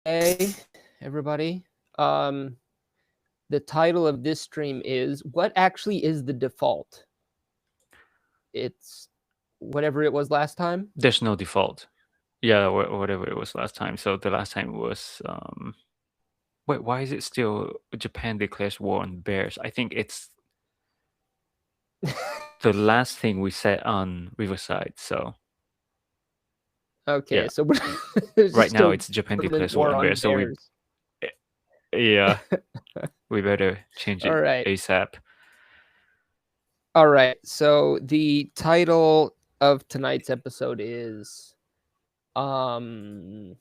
Hey, everybody. The title of this stream is what actually is the default? It's whatever it was last time. There's no default. Yeah, whatever it was last time. So the last time was wait, why is it still Japan declares war on bears? I think it's the last thing we said on Riverside. So Okay, yeah, so there's right just now a it's Japan permanent declares war war on on bears. So we bears. yeah, we better change All it right. ASAP. All right. So the title of tonight's episode is um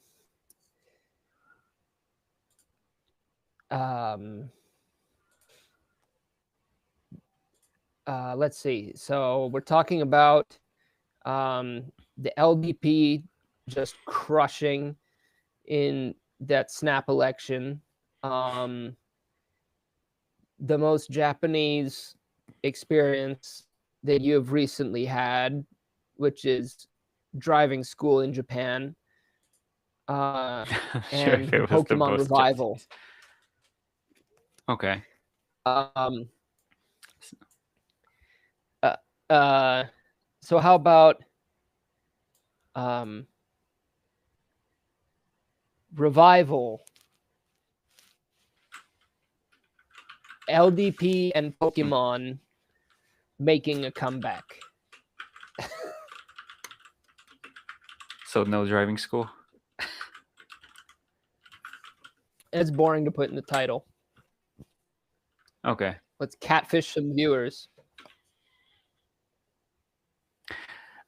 um let's see. So we're talking about the LDP just crushing in that snap election. The most Japanese experience that you have recently had, which is driving school in Japan, Sure, and if the it was the Pokemon most revival. Japanese. Okay. Um, uh, uh, so how about um, revival, LDP and Pokemon making a comeback? So no driving school. It's boring to put in the title. Okay. Let's catfish some viewers.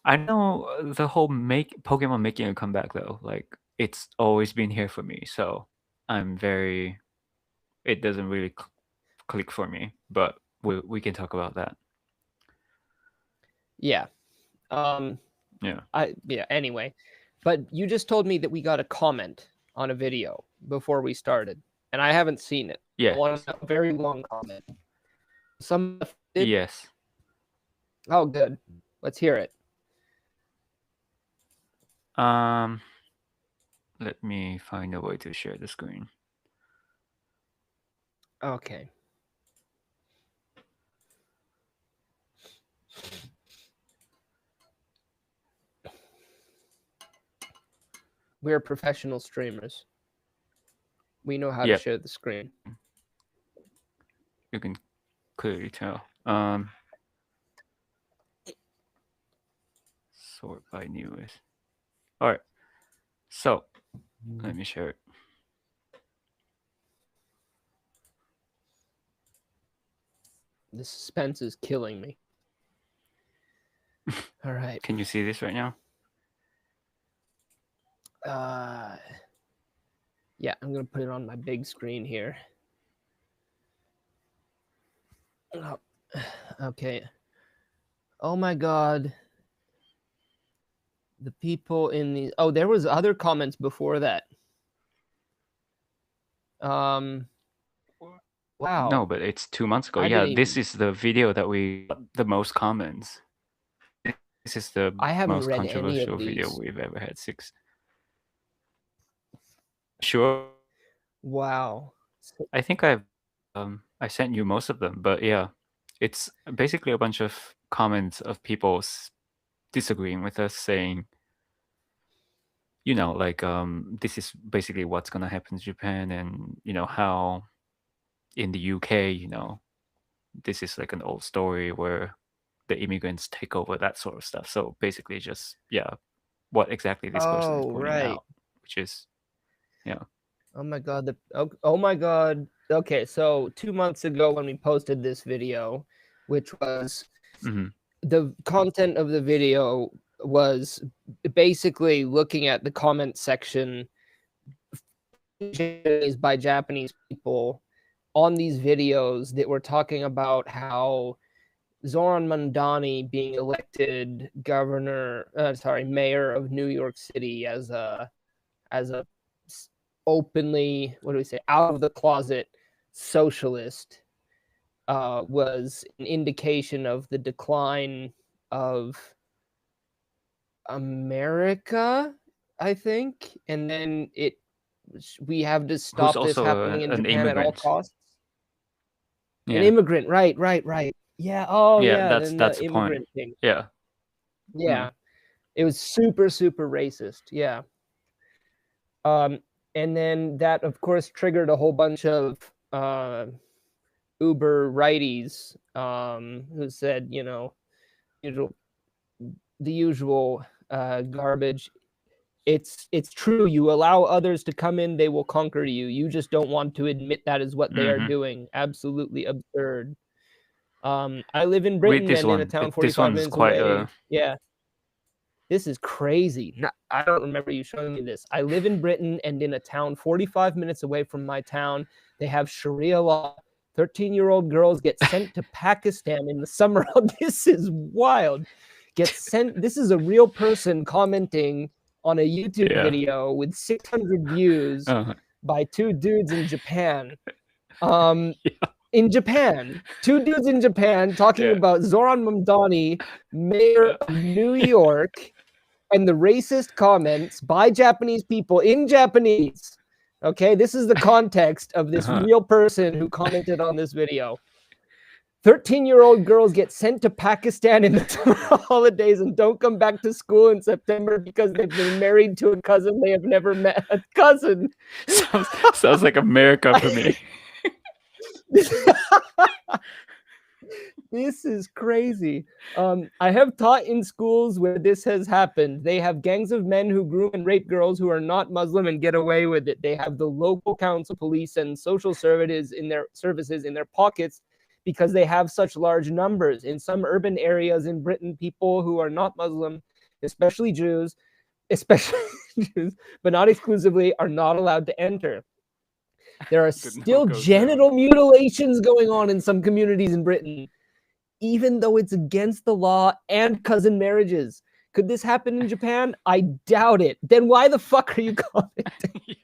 I know the whole Pokemon making a comeback though. Like it's always been here for me, so I'm very. It doesn't really click for me, but we can talk about that. Yeah. Yeah. Anyway, but you just told me that we got a comment on a video before we started, and I haven't seen it. I Yeah. want a very long comment. Some did. Yes. Oh, good. Let's hear it. Let me find a way to share the screen. Okay. We're professional streamers. We know how to Yep. share the screen. You can clearly tell. Sort by newest. All right. So let me share it. The suspense is killing me. All right. Can you see this right now? Yeah, I'm gonna put it on my big screen here. Oh, okay. Oh my god. The people in the there was other comments before that. Wow. No, but it's 2 months ago. I Yeah, didn't this even. is the video that we got the most comments. This is the I haven't most read any of controversial video these. we've ever had. Sure. Wow. I think I sent you most of them, but yeah, it's basically a bunch of comments of people disagreeing with us, saying, you know, like this is basically what's gonna happen to Japan, and you know how in the UK, you know, this is like an old story where the immigrants take over, that sort of stuff. So basically, just yeah, what exactly this person is Oh, pointing right. out, which is yeah. Oh my god. Oh my god. Okay, so 2 months ago when we posted this video, which was Hmm. the content of the video was basically looking at the comment section by Japanese people on these videos that were talking about how Zoran Mandani being elected mayor of New York City as a openly, what do we say, out of the closet socialist was an indication of the decline of America, I think. And then it we have to stop this also happening in an Japan at all immigrant. costs. An Yeah, immigrant, right. Yeah. Oh, yeah, yeah. Then the that's the point. immigrant thing. Yeah. Yeah, it was super racist. Yeah. And then that, of course, triggered a whole bunch of Uber righties who said, usual the usual garbage. It's true. You allow others to come in, they will conquer you. You just don't want to admit that is what they are doing. Absolutely absurd. I live in Read Britain this and in a one. town This 45 one's minutes quite away. Yeah. This is crazy. No, I don't remember you showing me this. I live in Britain and in a town 45 minutes away from my town. They have Sharia law. 13-year-old girls get sent to Pakistan in the summer. This is wild. This is a real person commenting on a YouTube yeah. video with 600 views by two dudes in Japan. Yeah. In Japan, two dudes in Japan talking Yeah. about Zoran Mamdani, mayor of New York, and the racist comments by Japanese people in Japanese. Okay, this is the context of this real person who commented on this video. 13-year-old girls get sent to Pakistan in the summer holidays and don't come back to school in September because they've been married to a cousin they have never met. A cousin. Sounds like America for me. This is crazy. I have taught in schools where this has happened. They have gangs of men who groom and rape girls who are not Muslim and get away with it. They have the local council, police, and social services in their pockets because they have such large numbers. In some urban areas in Britain, people who are not Muslim, especially Jews, but not exclusively, are not allowed to enter. There are still genital mutilations going on in some communities in Britain, even though it's against the law, and cousin marriages. Could this happen in Japan? I doubt it. Then why the fuck are you commenting? Yeah.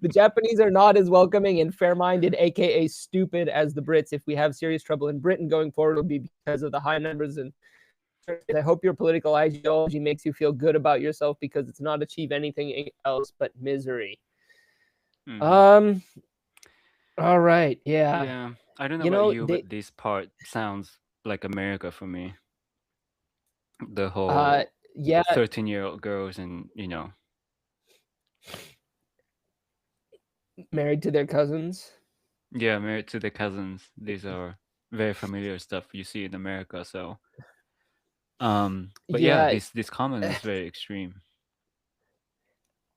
The Japanese are not as welcoming and fair-minded, aka stupid, as the Brits. If we have serious trouble in Britain going forward, it'll be because of the high numbers. And I hope your political ideology makes you feel good about yourself because it's not achieve anything else but misery. All right. Yeah. Yeah. I don't know about you, but this part sounds like America for me. The whole 13-year-old girls and, married to their cousins. Yeah, married to their cousins. These are very familiar stuff you see in America. So, but yeah, this comment is very extreme.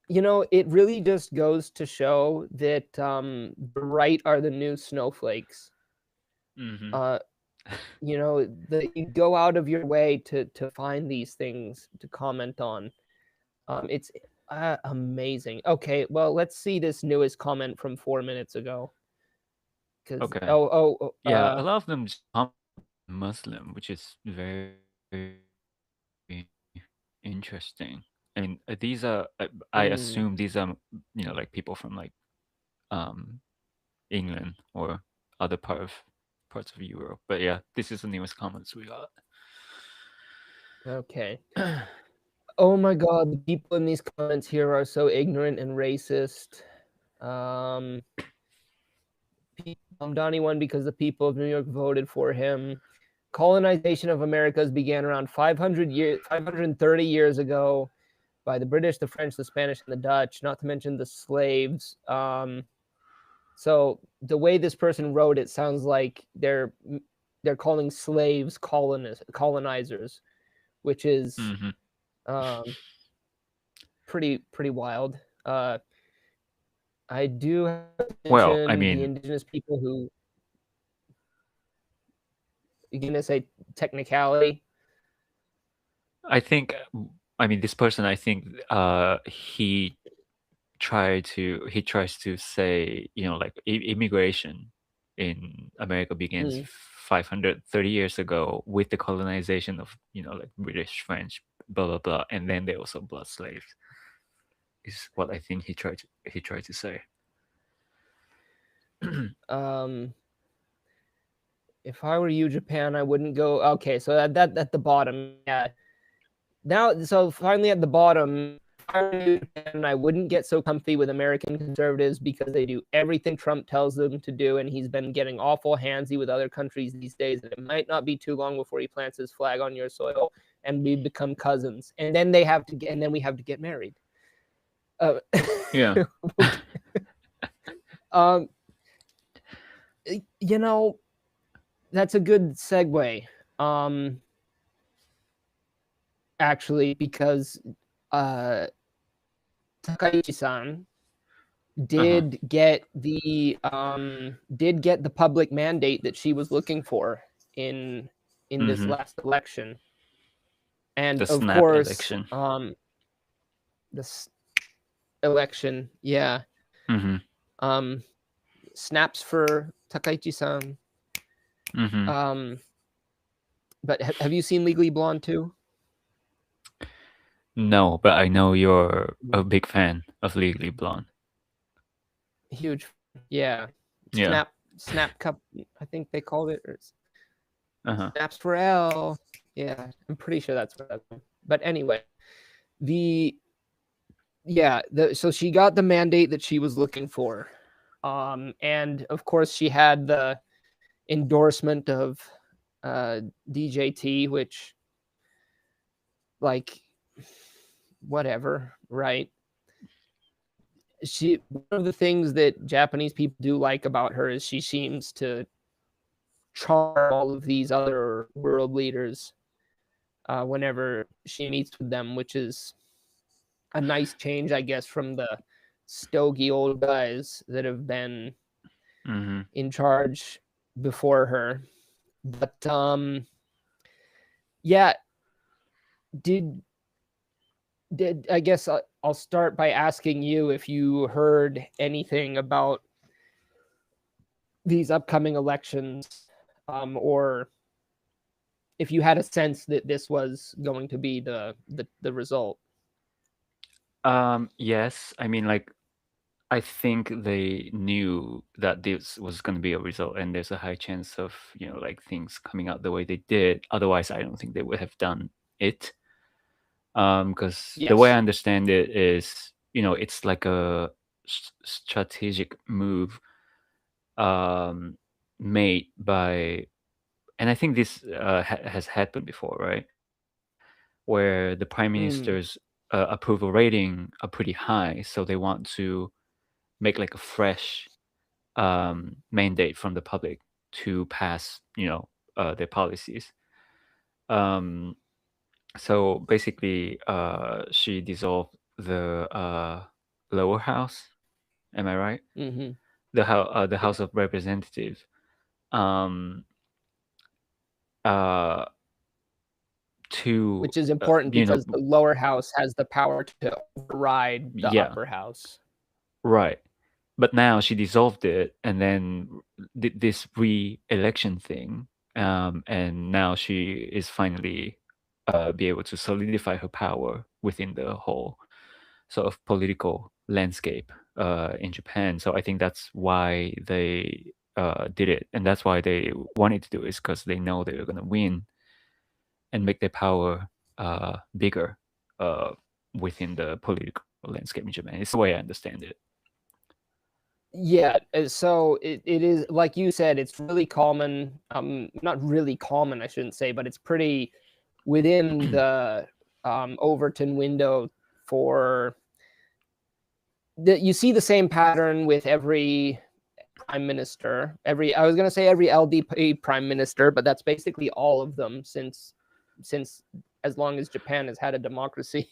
It really just goes to show that the right are the new snowflakes. You go out of your way to find these things to comment on. It's amazing. Okay, well, let's see this newest comment from 4 minutes ago. Okay. Yeah, a lot of them are Muslim, which is very, very interesting. And these are, I assume these are, like people from like England or other parts of Europe. But yeah, this is the newest comments we got. Okay. Oh my God, the people in these comments here are so ignorant and racist. Donnie won because the people of New York voted for him. Colonization of Americas began around 530 years ago by the British, the French, the Spanish, and the Dutch, not to mention the slaves. So the way this person wrote it sounds like they're calling slaves colonizers, which is pretty wild. I do have to mention the indigenous people who, you're gonna say technicality. This person, I think he tries to say, like immigration in America begins 530 years ago with the colonization of, like British, French, blah blah blah, and then they also blood slaves. Is what I think he tried to say. If I were you, Japan, I wouldn't go. Okay, so that at the bottom, yeah. Now, so finally at the bottom, I were New Japan, I wouldn't get so comfy with American conservatives because they do everything Trump tells them to do, and he's been getting awful handsy with other countries these days. And it might not be too long before he plants his flag on your soil, and we become cousins. And then we have to get married. Yeah. You know, that's a good segue. Actually, because Takaichi-san did get the public mandate that she was looking for in this last election, and The of snap course, election. This election, yeah. Snaps for Takaichi-san. But have you seen Legally Blonde too? No, but I know you're a big fan of Legally Blonde. Huge, yeah. Yeah. Snap Cup, I think they called it, or Snaps for L. Yeah, I'm pretty sure that's what. But anyway, so she got the mandate that she was looking for, and of course she had the endorsement of DJT, which, like, whatever, right? One of the things that Japanese people do like about her is she seems to charm all of these other world leaders whenever she meets with them, which is a nice change, I guess, from the stogie old guys that have been in charge before her. But yeah, did I guess I'll start by asking you if you heard anything about these upcoming elections, or if you had a sense that this was going to be the result. Yes, I mean, like, I think they knew that this was going to be a result, and there's a high chance of, like, things coming out the way they did. Otherwise, I don't think they would have done it. Because the way I understand it is, it's like a strategic move made by, and I think this has happened before, right? Where the prime minister's approval rating are pretty high, so they want to make like a fresh mandate from the public to pass, their policies. So basically, she dissolved the lower house. Am I right? The House of Representatives. Which is important because the lower house has the power to override the upper house. Right. But now she dissolved it and then did this re-election thing. And now she is finally be able to solidify her power within the whole sort of political landscape in Japan. So I think that's why they did it. And that's why they wanted to do it, is because they know they were going to win and make their power bigger within the political landscape in Japan. It's the way I understand it. Yeah, so it is, like you said, it's really common. Not really common, I shouldn't say, but it's pretty within the Overton window for you see the same pattern with every prime minister. I was going to say every LDP prime minister, but that's basically all of them since as long as Japan has had a democracy.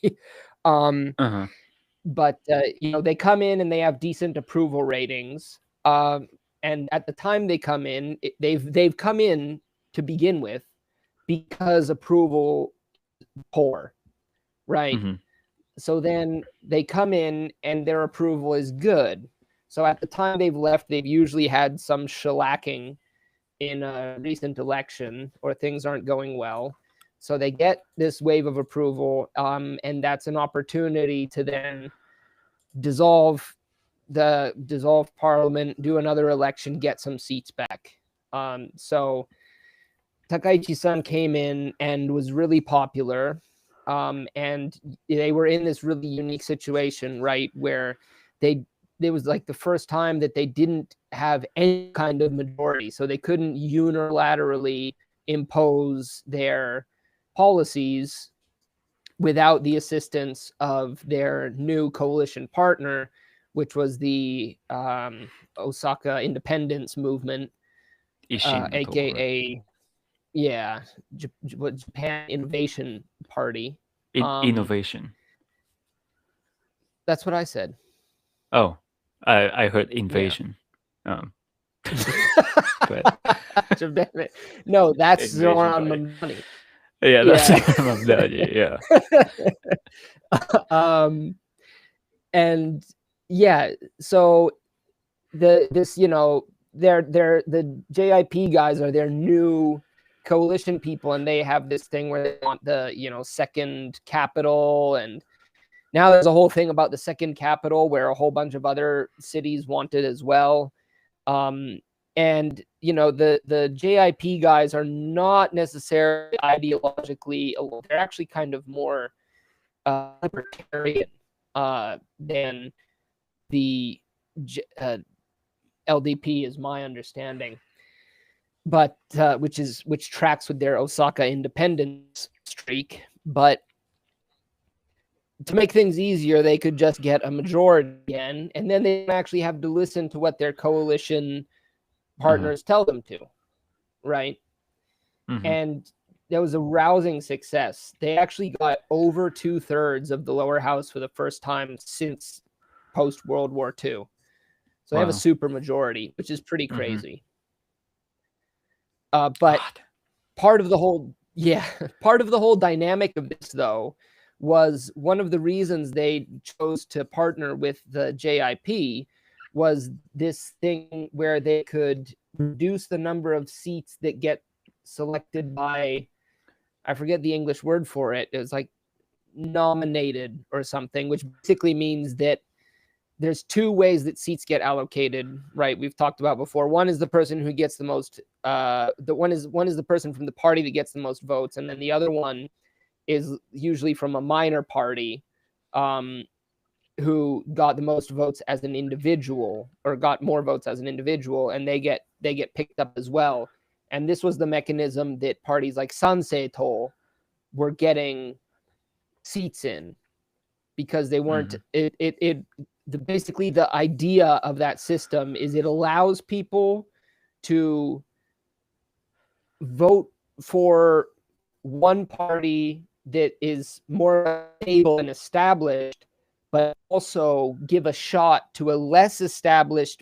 But they come in and they have decent approval ratings. And at the time they come in, they've come in to begin with because approval is poor, right? So then they come in and their approval is good. So at the time they've left, they've usually had some shellacking in a recent election, or things aren't going well. So they get this wave of approval, and that's an opportunity to then dissolve parliament, do another election, get some seats back. So Takaichi-san came in and was really popular. And they were in this really unique situation, right, where it was like the first time that they didn't have any kind of majority, so they couldn't unilaterally impose their policies without the assistance of their new coalition partner, which was the Osaka independence movement, Ishin aka yeah, Japan Innovation Party. Innovation. That's what I said. Oh, I heard Yeah. invasion. Um, Japan. No, that's Invasion Zoran party. Mamdani. Yeah, that's Yeah. yeah. And yeah, so this, you know, they're the JIP guys are their new coalition people, and they have this thing where they want the, you know, second capital, and now there's a whole thing about the second capital where a whole bunch of other cities want it as well. And you know, the JIP guys are not necessarily ideologically, they're actually kind of more libertarian than the LDP, is my understanding. But which tracks with their Osaka independence streak. But to make things easier, they could just get a majority again, and then they don't actually have to listen to what their coalition partners tell them to, right? And that was a rousing success. They actually got over 2/3 of the lower house for the first time since post World War II. So they have a super majority, which is pretty crazy. But part of the whole dynamic of this, though, was one of the reasons they chose to partner with the JIP was this thing where they could reduce the number of seats that get selected by, I forget the English word for it. It was like nominated or something, which basically means that there's two ways that seats get allocated, right? We've talked about before. One is the person who gets the most, one is the person from the party that gets the most votes, and then the other one is usually from a minor party, who got the most votes as an individual, or got more votes as an individual, and they get picked up as well. And this was the mechanism that parties like Sanseito were getting seats in, because they weren't basically the idea of that system is it allows people to vote for one party that is more stable and established, but also give a shot to a less established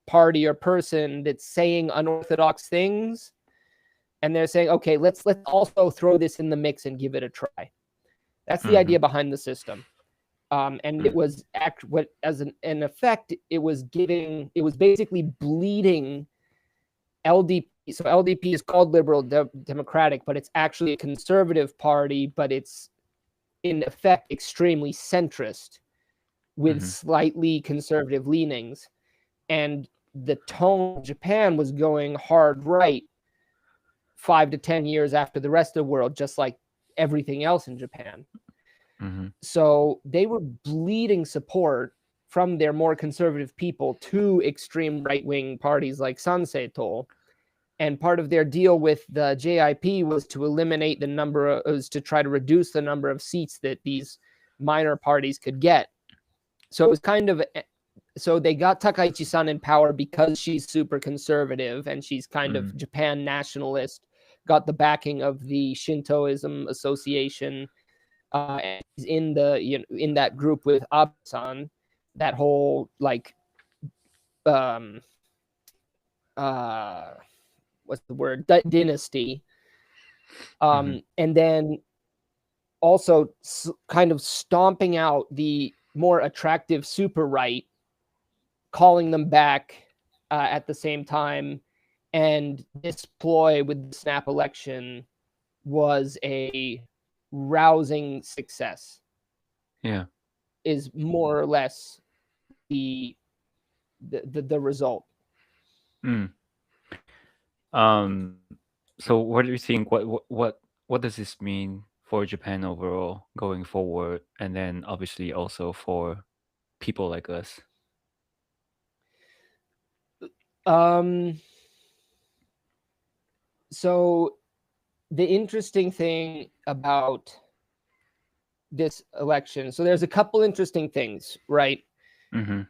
party or person that's saying unorthodox things, and they're saying, okay, let's also throw this in the mix and give it a try. That's the idea behind the system. And it was as an effect, it was basically bleeding LDP. So LDP is called Liberal Democratic, but it's actually a conservative party, but it's in effect extremely centrist with slightly conservative leanings. And the tone of Japan was going hard right 5 to 10 years after the rest of the world, just like everything else in Japan. So they were bleeding support from their more conservative people to extreme right-wing parties like Sanseito. And part of their deal with the JIP was to eliminate to try to reduce the number of seats that these minor parties could get. So it was so they got Takaichi-san in power because she's super conservative and she's kind of Japan nationalist, got the backing of the Shintoism Association, and he's in in that group with Abe-san, that whole like what's the word, dynasty, and then also kind of stomping out the more attractive super right, calling them back at the same time. And this ploy with the snap election was a rousing success. Yeah, is more or less the result. So what do you think? What does this mean for Japan overall going forward, and then obviously also for people like us? So the interesting thing about this election, so there's a couple interesting things, right? Mm-hmm.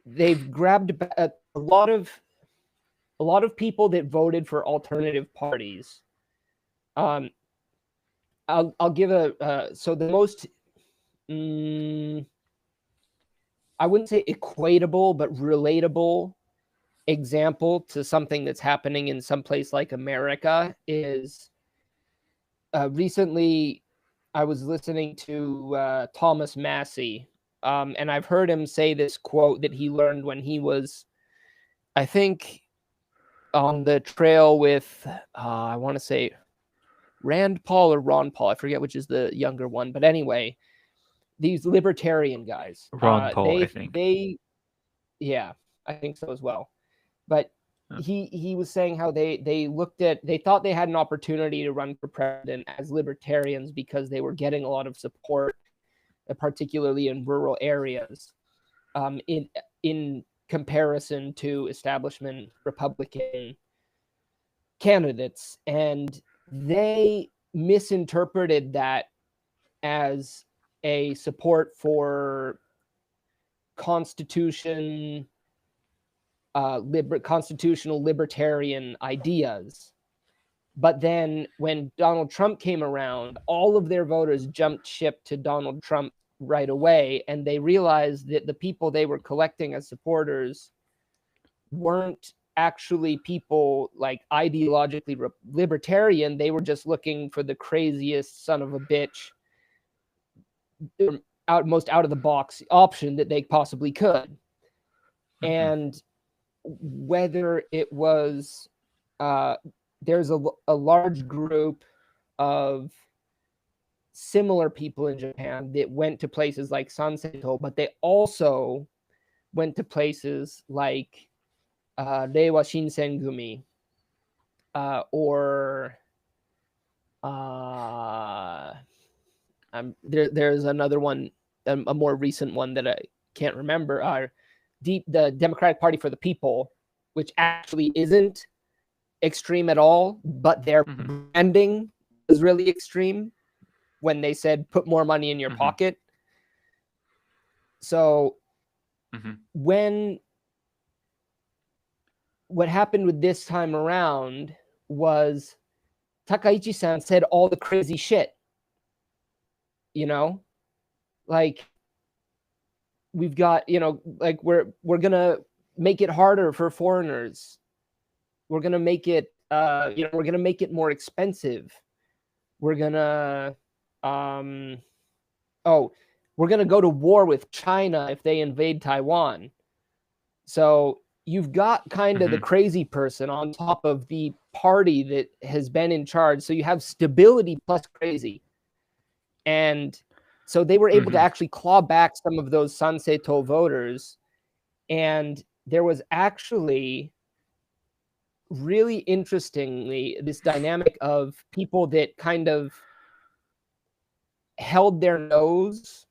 They've grabbed a lot of people that voted for alternative parties. I'll give so the most I wouldn't say equatable, but relatable example to something that's happening in some place like America is recently I was listening to Thomas Massey, and I've heard him say this quote that he learned when he was, I think, on the trail with, I want to say Rand Paul or Ron Paul. I forget which is the younger one, but anyway, these libertarian guys, Ron Paul, I think. yeah, I think so as well. But Yeah. he was saying how they thought they had an opportunity to run for president as libertarians because they were getting a lot of support, particularly in rural areas, in comparison to establishment Republican candidates, and they misinterpreted that as a support for constitutional libertarian ideas. But then when Donald Trump came around, all of their voters jumped ship to Donald Trump right away, and they realized that the people they were collecting as supporters weren't actually people like ideologically libertarian. They were just looking for the craziest son of a bitch, most out of the box option that they possibly could. Mm-hmm. And whether it was there's a large group of similar people in Japan that went to places like Sanseto, but they also went to places like Reiwa Shinsengumi, or there's another one, a more recent one that I can't remember, the Democratic Party for the People, which actually isn't extreme at all, but their branding was really extreme when they said put more money in your pocket. So what happened with this time around was Takaichi-san said all the crazy shit. You know, like we've got, like we're gonna make it harder for foreigners. We're gonna make it, we're gonna make it more expensive. We're gonna, we're gonna go to war with China if they invade Taiwan. So you've got kind of the crazy person on top of the party that has been in charge. So you have stability plus crazy. And so they were able to actually claw back some of those Sanseto voters. And there was actually, really interestingly, this dynamic of people that kind of held their nose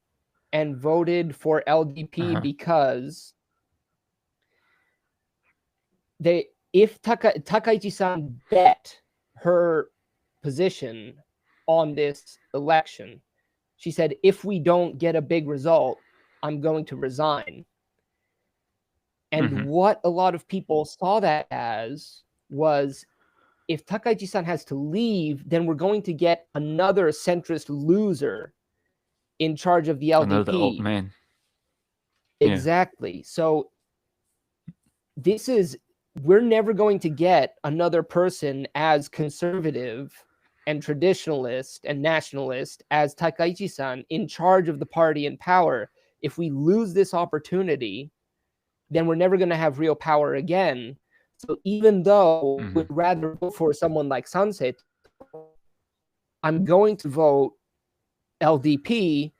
and voted for LDP because if Takaichi-san bet her position on this election, she said, if we don't get a big result, I'm going to resign. And what a lot of people saw that as was, if Takaichi-san has to leave, then we're going to get another centrist loser in charge of the LDP. Another old man. Exactly. Yeah. So we're never going to get another person as conservative and traditionalist and nationalist as Takaichi-san in charge of the party in power. If we lose this opportunity, then we're never going to have real power again. So even though we'd rather vote for someone like Sanseto, I'm going to vote LDP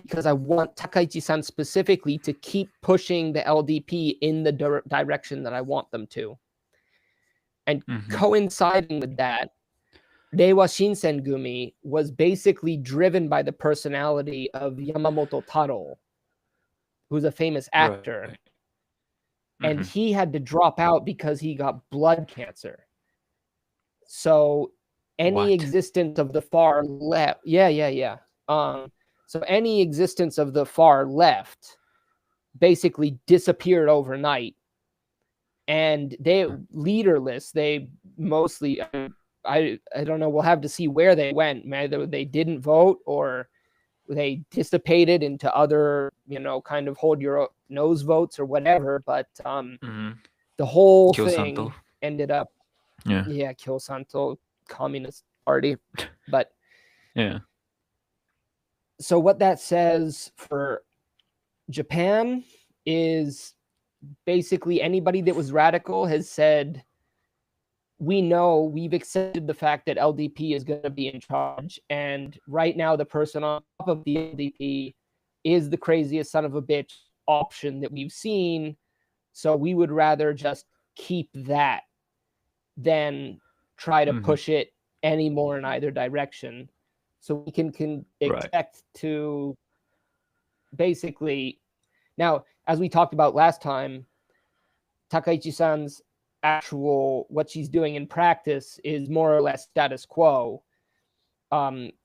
because I want Takaichi-san specifically to keep pushing the LDP in the direction that I want them to. And coinciding with that, Reiwa Shinsengumi was basically driven by the personality of Yamamoto Taro, who's a famous actor. Right. And he had to drop out because he got blood cancer. So any What? existence of the far left, so any existence of the far left basically disappeared overnight, and they leaderless. They mostly, I don't know. We'll have to see where they went. Either they didn't vote or they dissipated into other, kind of hold your nose votes or whatever. But the whole Kyosanto. thing ended up, Yeah. Kyosanto Communist Party. But Yeah. so what that says for Japan is basically anybody that was radical has said, we've accepted the fact that LDP is going to be in charge. And right now, the person on top of the LDP is the craziest son of a bitch option that we've seen. So we would rather just keep that than try to push it any more in either direction. So we can expect to basically, now, as we talked about last time, Takaichi-san's actual, what she's doing in practice is more or less status quo,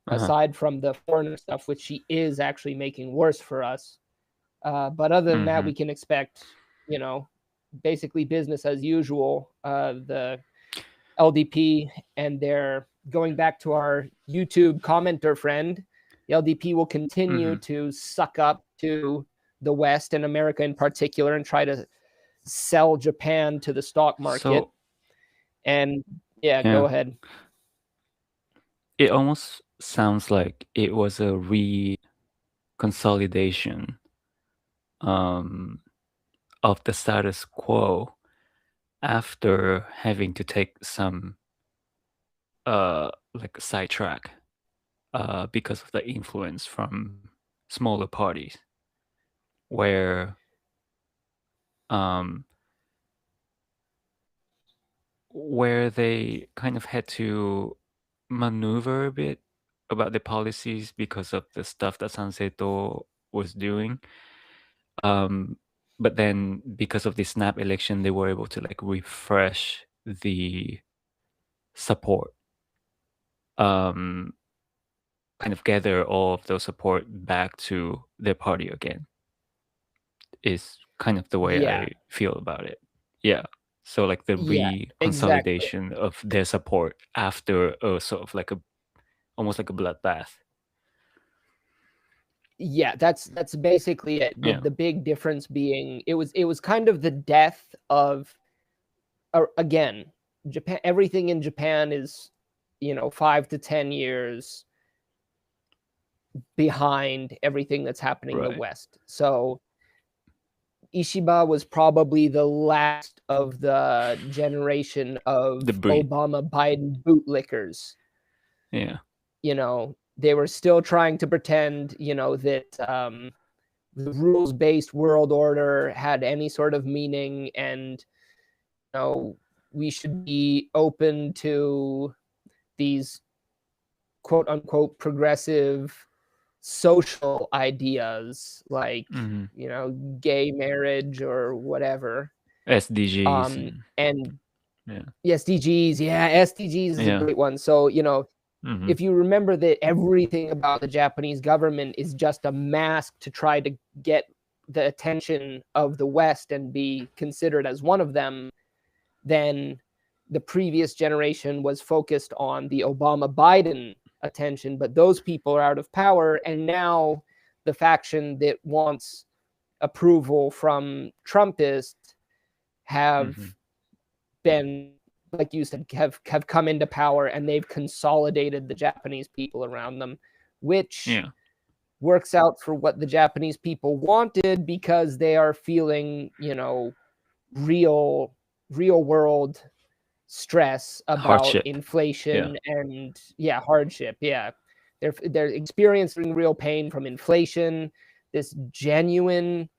aside from the foreigner stuff, which she is actually making worse for us. But other than that, we can expect, basically business as usual. The LDP, and they're going back to our YouTube commenter friend, the LDP will continue to suck up to the West and America in particular and try to sell Japan to the stock market. And go ahead. It almost sounds like it was a reconsolidation of the status quo after having to take some like sidetrack because of the influence from smaller parties, where they kind of had to maneuver a bit about the policies because of the stuff that Sanseto was doing. But then because of the snap election, they were able to like refresh the support, kind of gather all of those support back to their party again, is kind of the way I feel about it. Yeah. So like the reconsolidation of their support after a sort of like almost like a bloodbath. Yeah, that's basically it. The big difference being it was kind of the death of, again, Japan. Everything in Japan is 5 to 10 years behind everything that's happening in the West. So Ishiba was probably the last of the generation of Obama Biden bootlickers. Yeah. They were still trying to pretend, that the rules-based world order had any sort of meaning, and we should be open to these quote unquote progressive social ideas like gay marriage or whatever. SDGs. And SDGs, SDGs is a great one. So if you remember that everything about the Japanese government is just a mask to try to get the attention of the West and be considered as one of them, then the previous generation was focused on the Obama-Biden attention, but those people are out of power, and now the faction that wants approval from Trumpists have been, like you said, have come into power, and they've consolidated the Japanese people around them, which works out for what the Japanese people wanted, because they are feeling, real world stress about inflation and hardship. They're experiencing real pain from inflation, this genuine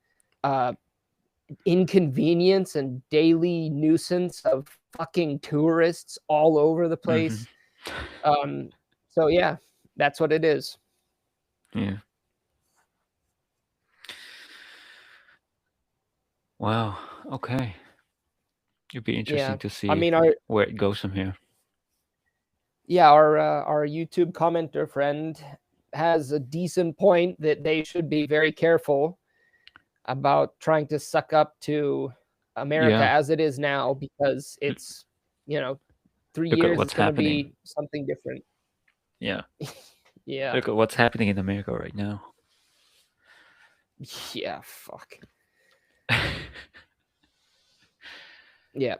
inconvenience and daily nuisance of fucking tourists all over the place. Um, so yeah, that's what it is. Yeah. Wow. Okay. It'd be interesting Yeah, to I see mean, our where it goes from here. yeah, our YouTube commenter friend has a decent point that they should be very careful about trying to suck up to America Yeah. as it is now, because it's, you know, 3 Look at years what's it's going to happening. be something different. Yeah. Yeah. Look at what's happening in America right now. Yeah, fuck. Yeah.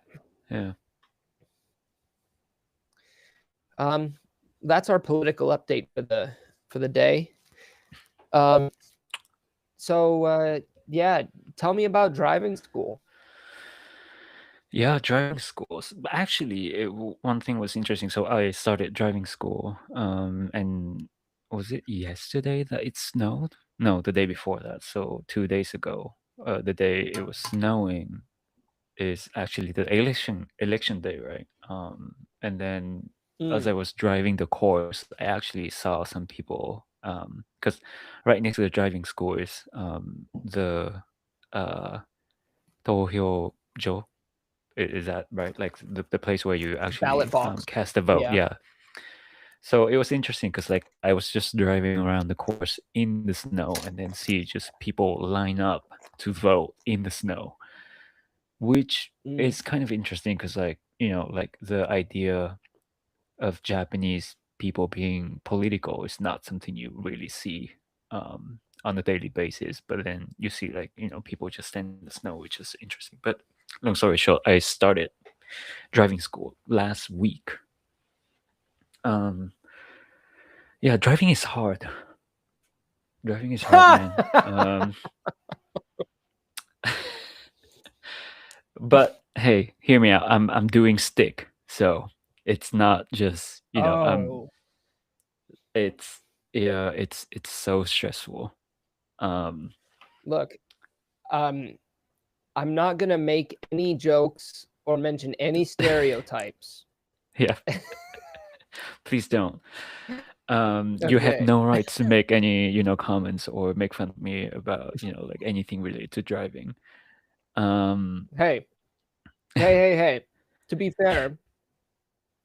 Yeah. Um that's our political update for the day. Um so yeah, tell me about driving school. Yeah, driving schools. But actually, one thing was interesting. So I started driving school, and was it yesterday that it snowed? No, the day before that. So 2 days ago, the day it was snowing is actually the election day, right? And then as Mm, I was driving the course, I actually saw some people, because right next to the driving school is the uh, Tohyo-jo. Is that right? Like the place where you ballot actually box. cast a vote. Yeah. Yeah. So it was interesting because like I was just driving around the course in the snow and then see just people line up to vote in the snow, which Mm, is kind of interesting because like like the idea of Japanese people being political is not something you really see on a daily basis. But then you see like people just stand in the snow, which is interesting. But long story short, I started driving school last week. Um, yeah, driving is hard. Driving is hard, man. But hey, hear me out. I'm doing stick, so it's not just oh, it's yeah, it's so stressful. Um, look. Um I'm not going to make any jokes or mention any stereotypes. yeah, please don't. You have Okay. no rights to make any comments or make fun of me about like anything related to driving. Um, Hey, hey. To be fair,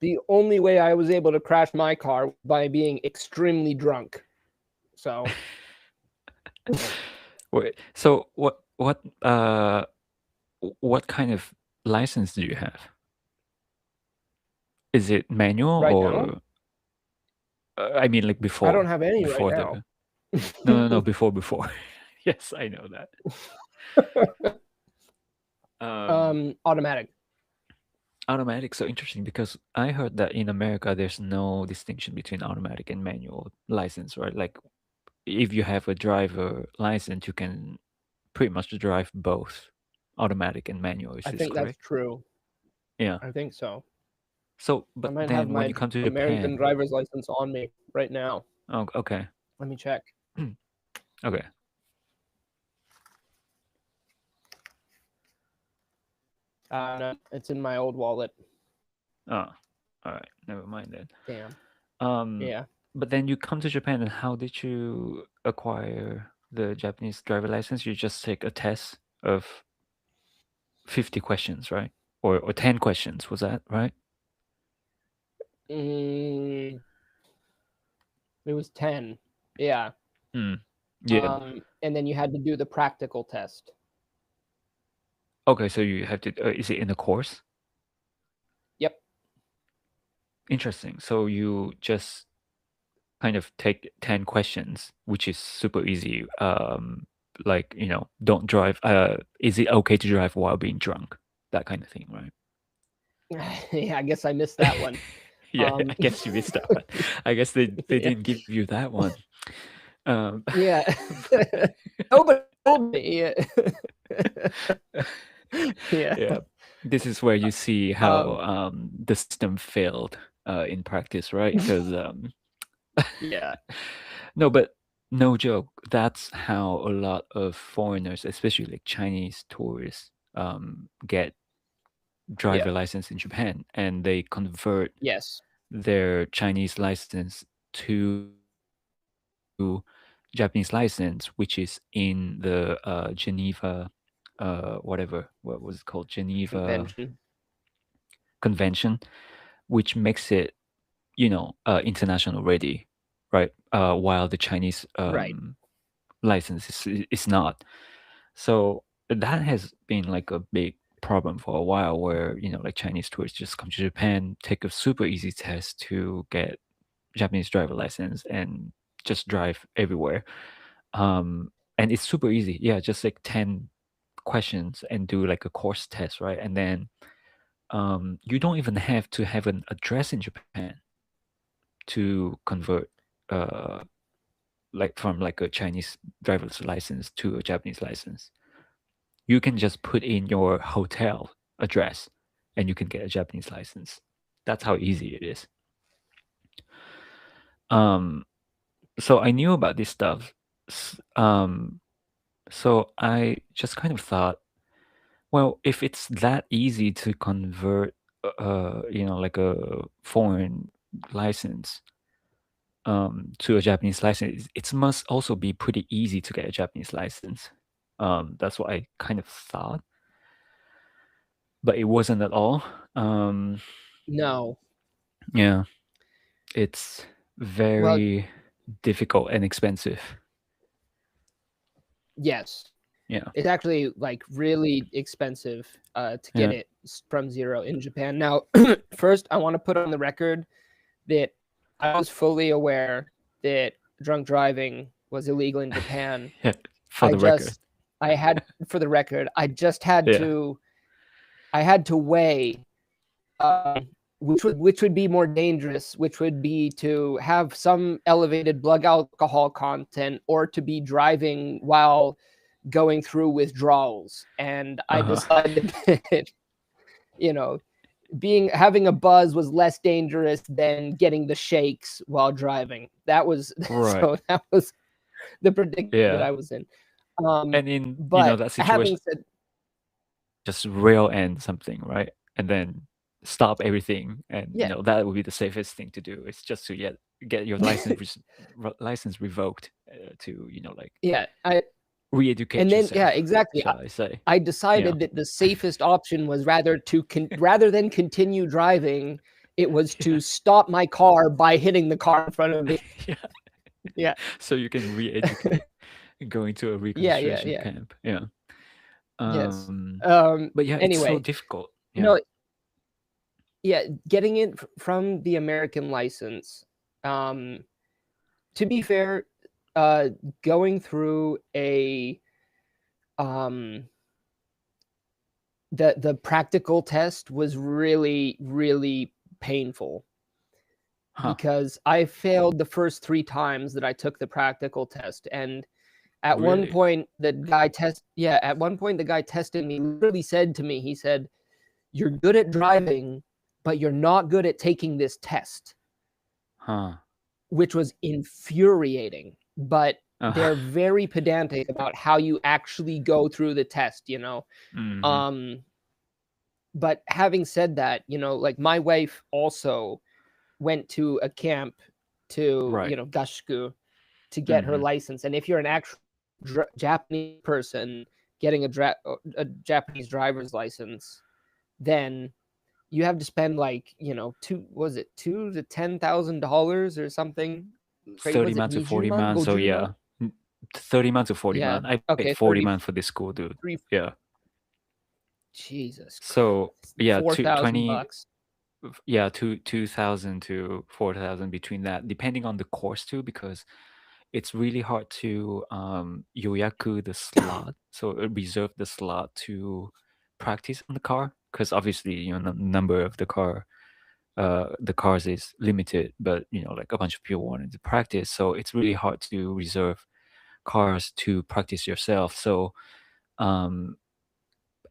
the only way I was able to crash my car was by being extremely drunk. So, wait, so what kind of license do you have? Is it manual right now, or I mean like I don't have any right before now. the no before. Yes, I know that. Um, Automatic. automatic, so interesting because I heard that in America there's no distinction between automatic and manual license, right? Like if you have a driver license, you can pretty much drive both automatic and manual. Is I this think that's correct? true. Yeah. I think so. So, I but might have then when my you come to American Japan, driver's license on me right now. oh, okay, Let me check. okay, No, it's in my old wallet. oh, all right, never mind then. Damn. Um, Yeah. but then you come to Japan, and how did you acquire the Japanese driver license? You just take a test of 50 questions, right? Or 10 questions, was that right? Mm, it was 10. Yeah. Mm. Yeah. And then you had to do the practical test. Okay, so you have to. Is it in the course? Yep. Interesting. So you just kind of take 10 questions, which is super easy. Like don't drive. Is it okay to drive while being drunk? That kind of thing, right? Yeah, I guess I missed that one. Yeah, Um, I guess you missed that one. I guess they yeah, didn't give you that one. Um, yeah. Nobody told me. Yeah. Yeah. yeah, this is where you see how Um, the system failed in practice, right? Because yeah, no, but no joke. That's how a lot of foreigners, especially like Chinese tourists, get yeah, driver license in Japan, and they convert yes. their Chinese license to Japanese license, which is in the Geneva, whatever, what was it called, Geneva Convention. Convention, which makes it, international ready, right? While the Chinese Right. license is not. So that has been like a big problem for a while, where like Chinese tourists just come to Japan, take a super easy test to get Japanese driver license, and just drive everywhere. And it's super easy. Yeah, just like 10 questions and do like a course test, right? And then you don't even have to have an address in Japan to convert uh, like from like a Chinese driver's license to a Japanese license. You can just put in your hotel address and you can get a Japanese license. That's how easy it is. Um, so I knew about this stuff. So I just kind of thought, well, if it's that easy to convert, like a foreign license to a Japanese license, it must also be pretty easy to get a Japanese license. That's what I kind of thought, but it wasn't at all. No. Yeah, it's Well, very difficult and expensive. yes. Yeah, It's actually like really expensive to get yeah, it from zero in Japan. Now, first, I want to put on the record that I was fully aware that drunk driving was illegal in Japan. yeah. For I the record, just, I had, for the record, I just had yeah, to, I had to weigh which would be more dangerous, which would be to have some elevated blood alcohol content or to be driving while going through withdrawals. And I uh-huh. decided that, you know, having a buzz was less dangerous than getting the shakes while driving. That was Right. so that was the predicament that Yeah, I was in. and in But that having situation, said, just rail end something, right? And then stop everything, and yeah, that would be the safest thing to do. It's just to get your license license revoked, to like yeah, I re-educate and then yeah, yourself, exactly. shall I say? I Yeah. decided that the safest option was rather than continue driving, it was Yeah. to stop my car by hitting the car in front of me. Yeah. Yeah, So you can re-educate, going to a yeah, yeah, reconstruction yeah. camp. Yeah. Yes. Um, but yeah, it's so Anyway, difficult. Yeah. no, yeah, getting it from the American license. Um, to be fair, going through a um the practical test was really really painful Huh. because I failed the first 3 times that I took the practical test. And at one Really? point at one point the guy testing me literally said to me, he said, "You're good at driving, but you're not good at taking this test," Huh. which was infuriating. But Uh, they're very pedantic about how you actually go through the test. hmm. Um, but having said that, like my wife also went to a camp to, Right. Gashku to get her Hmm. license. And if you're an actual Japanese person getting a Japanese driver's license, then you have to spend like, two to $10,000 or something crazy. 30 Was it man to 40 Nijuman? man. So Gojuman? yeah, 30 man to 40 Yeah. man. I paid Okay, 40 man for this school, dude. 33. Yeah. Jesus So Christ. yeah, 4,000 bucks. yeah, 2,000 to 4,000, between that, depending on the course too, because it's really hard to yoyaku the slot, so reserve the slot to practice on the car, because obviously the number of the cars is limited, but like a bunch of people wanted to practice, so it's really hard to reserve cars to practice yourself. So um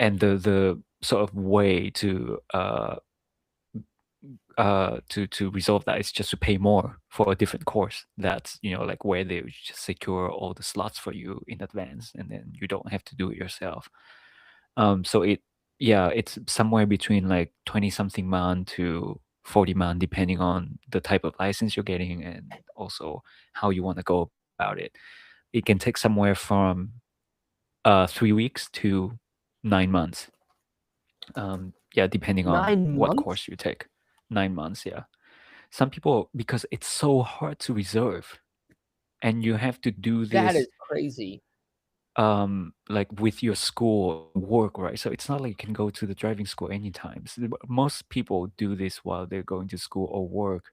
and the sort of way to resolve that is just to pay more for a different course, that's like where they would just secure all the slots for you in advance, and then you don't have to do it yourself. So it's somewhere between like 20 something man to 40 months, depending on the type of license you're getting and also how you want to go about it. It can take somewhere from 3 weeks to 9 months. Yeah, depending on 9 what months? course you take. 9 months, yeah. Some people, because it's so hard to reserve, and you have to do That this is crazy. like with your school work, right? So it's not like you can go to the driving school anytime. So most people do this while they're going to school or work.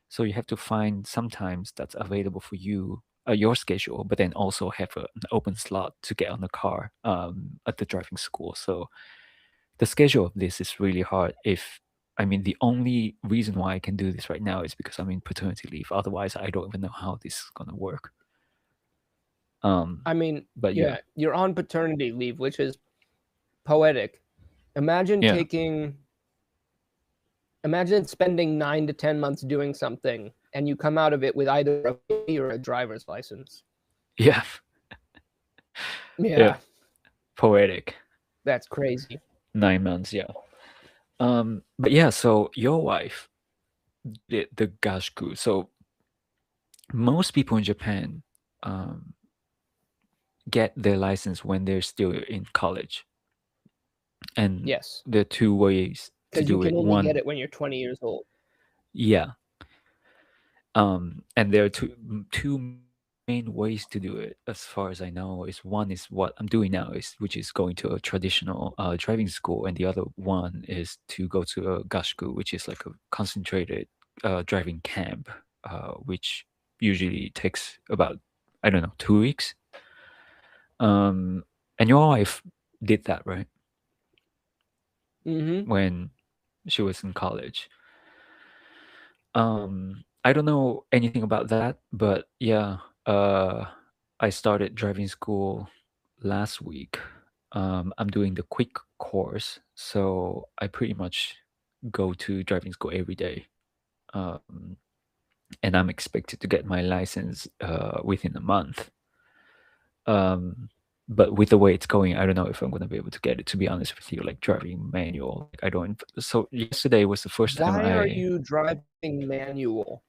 So you have to find sometimes that's available for you, your schedule, but then also have an open slot to get on the car at the driving school. So the schedule of this is really hard. If I mean, the only reason why I can do this right now is because I'm in paternity leave. Otherwise, I don't even know how this is gonna work. I mean, But yeah, yeah, you're on paternity leave, which is poetic. Imagine yeah, taking Imagine spending 9 to 10 months doing something and you come out of it with either a fee or a driver's license. yeah, yeah. Yeah, Poetic. that's crazy. 9 months, yeah. But yeah, so your wife did the gashku. So most people in Japan um, get their license when they're still in college, and Yes, there are two ways to because you do can it. only get One, it when you're 20 years old. yeah, and there are two main ways to do it, as far as I know. Is one is what I'm doing now, is which is going to a traditional driving school, and the other one is to go to a gashku, which is like a concentrated driving camp, which usually takes about, I don't know, 2 weeks. Um, and your wife did that, right? Mm-hmm. When she was in college. I don't know anything about that, but yeah, I started driving school last week. I'm doing the quick course, so I pretty much go to driving school every day. Um, and I'm expected to get my license within a month. Um, but with the way it's going, I don't know if I'm gonna be able to get it. To be honest with you, like driving manual, like I don't. So yesterday was the first time Why are I you driving manual?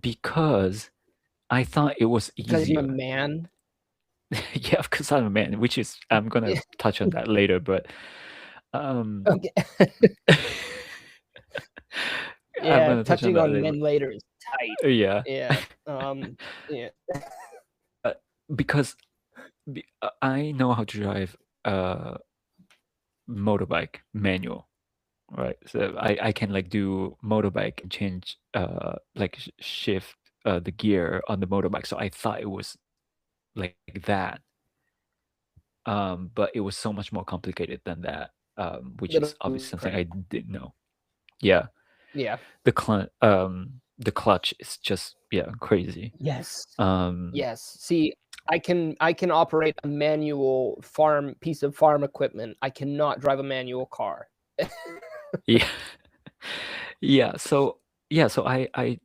because I thought it was Because you're a easier. man? Yeah, because I'm a man, which is I'm gonna touch on that later, but um Okay. I'm Yeah, gonna touch on touching that on later. men later is tight. Yeah, Yeah. Yeah. uh, because I know how to drive a motorbike manual, right? So I can like do motorbike and change like shift the gear on the motorbike. So I thought it was like that, but it was so much more complicated than that, which is Little obviously something I different. didn't know. Yeah, Yeah. the clutch is just, yeah, crazy. Yes. Um, Yes. See, I can operate a manual farm piece of farm equipment. I cannot drive a manual car. yeah, yeah. So I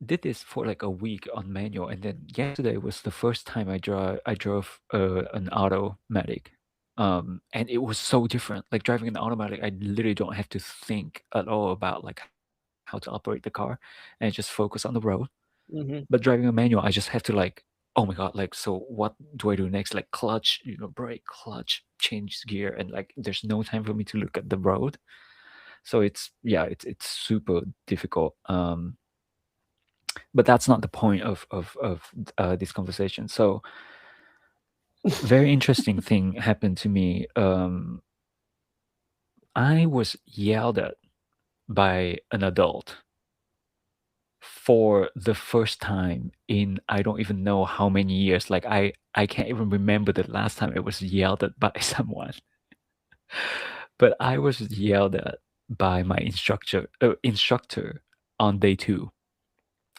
did this for like a week on manual, and then yesterday was the first time I drove an automatic, and it was so different. Like driving an automatic, I literally don't have to think at all about like how to operate the car, and just focus on the road. Mhm. But driving a manual, I just have to like, oh my god, like, so what do I do next? Like clutch, brake, clutch, change gear, and like there's no time for me to look at the road. So it's super difficult. But that's not the point of this conversation. So very interesting thing happened to me. I was yelled at by an adult for the first time in I don't even know how many years. Like I can't even remember the last time I was yelled at by someone. But I was yelled at by my instructor on day 2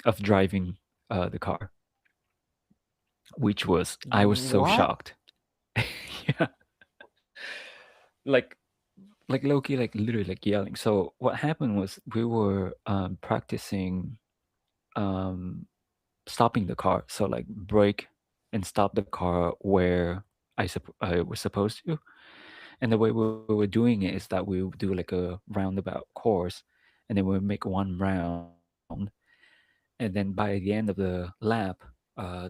of driving the car, which was I was so What? shocked. Yeah, like like Loki, like literally like yelling. So what happened was we were practicing um, stopping the car. So like brake and stop the car where I was supposed to, And the way we were doing it is that we would do like a roundabout course, and then we would make one round, and then by the end of the lap,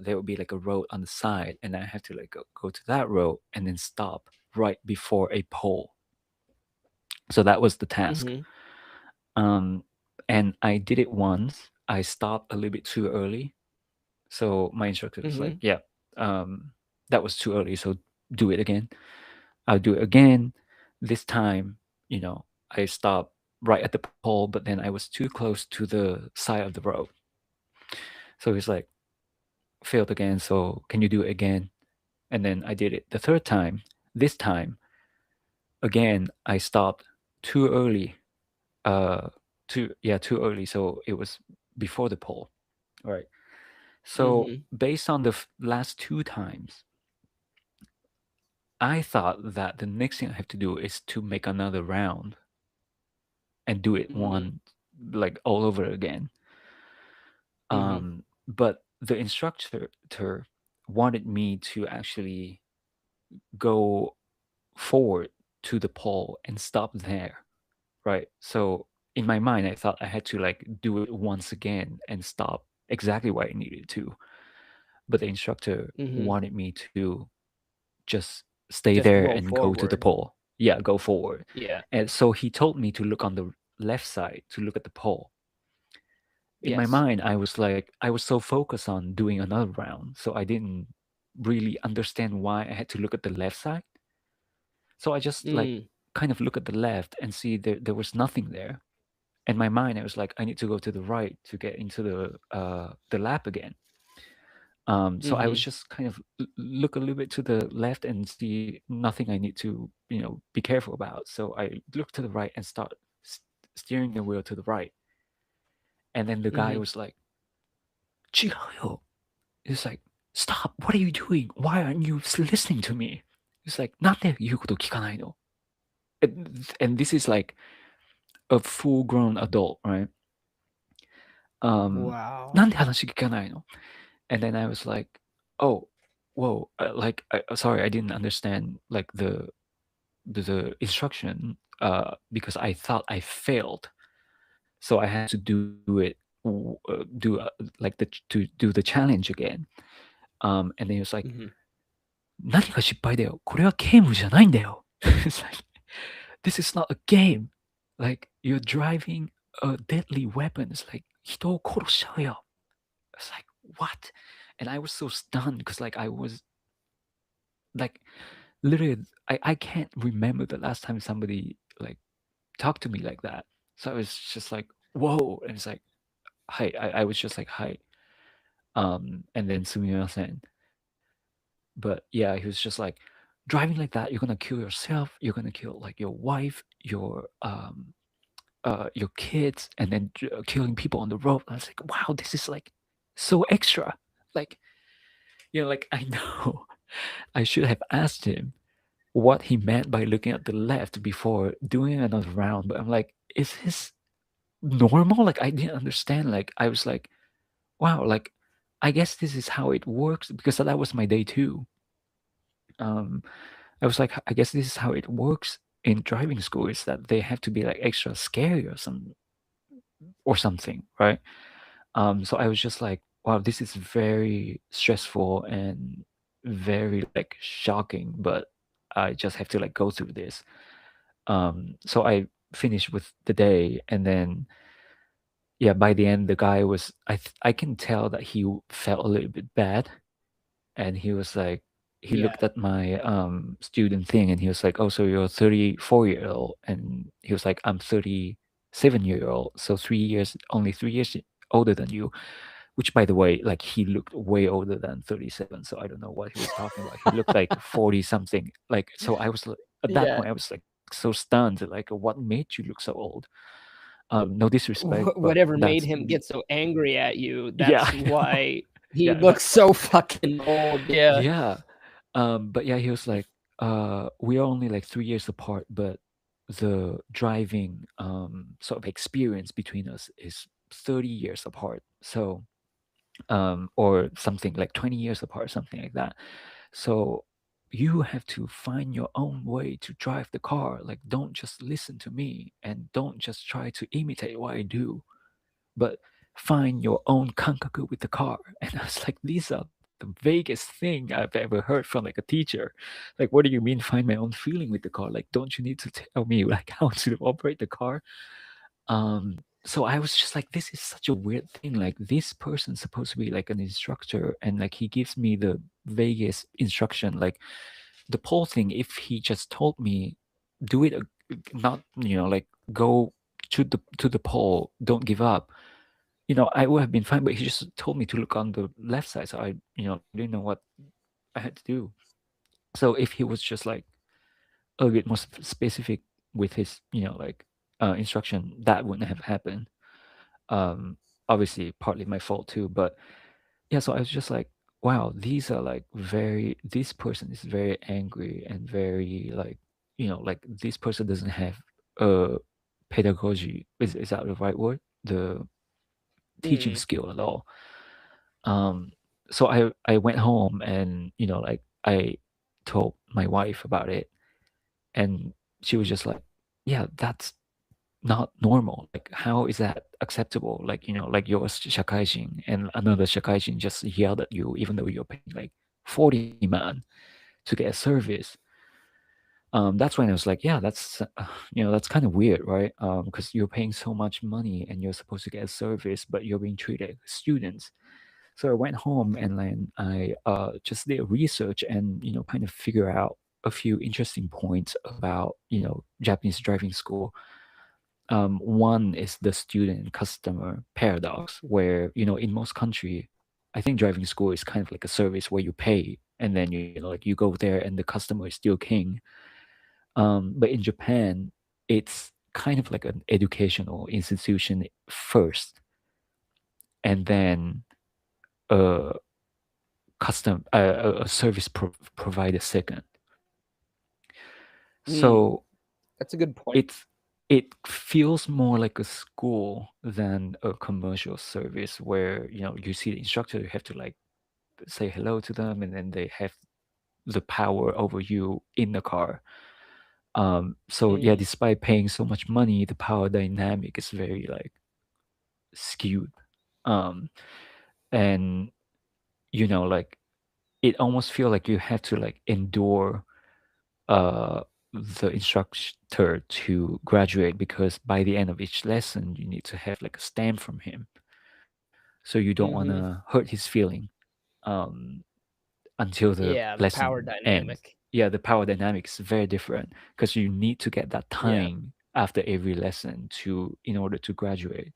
there would be like a road on the side, and I have to like go to that road and then stop right before a pole. So that was the task. Mhm. Um, and I did it once. I stopped a little bit too early, so my instructor was like, Mhm. "Yeah, that was too early. So do it again." I'll do it again. This time, you know, I stopped right at the pole, but then I was too close to the side of the road. So he's like, failed again. So can you do it again? And then I did it the third time. This time, again, I stopped too early. Uh, too early. So it was before the pole. All right. So Mhm. based on the last two times, I thought that the next thing I have to do is to make another round and do it Mhm. one like all over again. Mhm. But the instructor wanted me to actually go forward to the pole and stop there, right? So in my mind, I thought I had to like do it once again and stop exactly where I needed to. But the instructor Mhm. wanted me to just stay Just there roll and go to the forward. pole. Yeah, go forward. Yeah. And so he told me to look on the left side to look at the pole. In my Yes. mind, I was like, I was so focused on doing another round, so I didn't really understand why I had to look at the left side. So I just like Mm. kind of look at the left and see there was nothing there. In my mind, I was like, I need to go to the right to get into the lap again. So I was Mhm. just kind of look a little bit to the left and see nothing I need to, be careful about. So I look to the right and start steering the wheel to the right. And then the guy Mhm. was like, 違うよ. It's like, stop, what are you doing? Why aren't you listening to me? It's like, なんで言うこと聞かないの? And this is like a full grown adult, right? Um, Wow. なんで話聞かないの? And then I was like, oh, whoa, like, sorry, I didn't understand like the instruction because I thought I failed. So I had to do it, do like to do the challenge again. And then he was like, Mhm. 何が失敗だよこれはゲームじゃないんだよ It's like, this is not a game. Like, you're driving a deadly weapon. It's like, 人を殺しちゃうよ. It's like, what? And I was so stunned because, like, I was, like, literally, I can't remember the last time somebody, like, talked to me like that. So I was just like, whoa. And it's like, hi. I was just like, hi. And then sumimasen. But yeah, he was just like, driving like that, you're gonna kill yourself. You're gonna kill like your wife, your kids, and then killing people on the road. I was like, wow, this is like so extra. Like, like I know I should have asked him what he meant by looking at the left before doing another round. But I'm like, is this normal? Like, I didn't understand. Like, I was like, wow, like, I guess this is how it works because that was my day too. Um, I was like, I guess this is how it works in driving school is that they have to be like extra scary or something, right? So I was just like, wow, this is very stressful and very like shocking, but I just have to like go through this. So I finished with the day, and then yeah, by the end, the guy was I can tell that he felt a little bit bad, and he was like he Yeah. looked at my student thing, and he was like, oh, so you're 34-year old, and he was like, I'm 37-year old, so 3 years, only 3 years older than you, which by the way, like he looked way older than 37, so I don't know what he was talking about. He looked like 40 something, like, so I was like, at that Yeah. point I was like so stunned, like, what made you look so old? No disrespect, but Whatever that's made him get so angry at you, yeah, that's I know. why he Yeah, looks so fucking old. Yeah. yeah. But yeah, he was like, we are only like 3 years apart, but the driving sort of experience between us is 30 years apart. So or something like 20 years apart, something like that. So you have to find your own way to drive the car. Like, don't just listen to me and don't just try to imitate what I do, but find your own kankaku with the car. And I was like, these are the vaguest thing I've ever heard from like a teacher. Like, what do you mean find my own feeling with the car? Like, don't you need to tell me like how to operate the car? So I was just like, this is such a weird thing. Like, this person's supposed to be like an instructor, and like he gives me the vaguest instruction. Like the pole thing, if he just told me, do it, not like go to the pole, don't give up. I would have been fine. But he just told me to look on the left side, so I didn't know what I had to do. So if he was just like a bit more specific with his like instruction, that wouldn't have happened. um Obviously partly my fault too, but yeah, so I was just like, wow, these are like this person is very angry and very like, like this person doesn't have pedagogy, is that the right word, the teaching Mm. skill at all. um so I went home and like I told my wife about it, and she was just like, yeah, that's not normal. Like, how is that acceptable? Like, like you're a shakaijin and another shakaijin just yelled at you, even though you're paying like 40 man to get a service. That's when I was like, yeah, that's kind of weird, right? Because you're paying so much money and you're supposed to get a service, but you're being treated like students. So I went home and then I just did research and kind of figure out a few interesting points about Japanese driving school. One is the student customer paradox, where in most country, I think driving school is kind of like a service where you pay and then like you go there and the customer is still king. But in Japan, it's kind of like an educational institution first, and then a a service provider second. Mm. So That's a good point. it's it feels more like a school than a commercial service where you see the instructor, you have to like say hello to them, and then they have the power over you in the car. So yeah, Mm. despite paying so much money, the power dynamic is very like skewed. um and like it almost feel like you have to like endure uh the instructor to graduate, because by the end of each lesson you need to have like a stamp from him, so you don't want Mhm. to hurt his feeling um until the Yeah, the power lesson ends. dynamic. Yeah, the power dynamics is very different because you need to get that Yeah. time after every lesson to in order to graduate.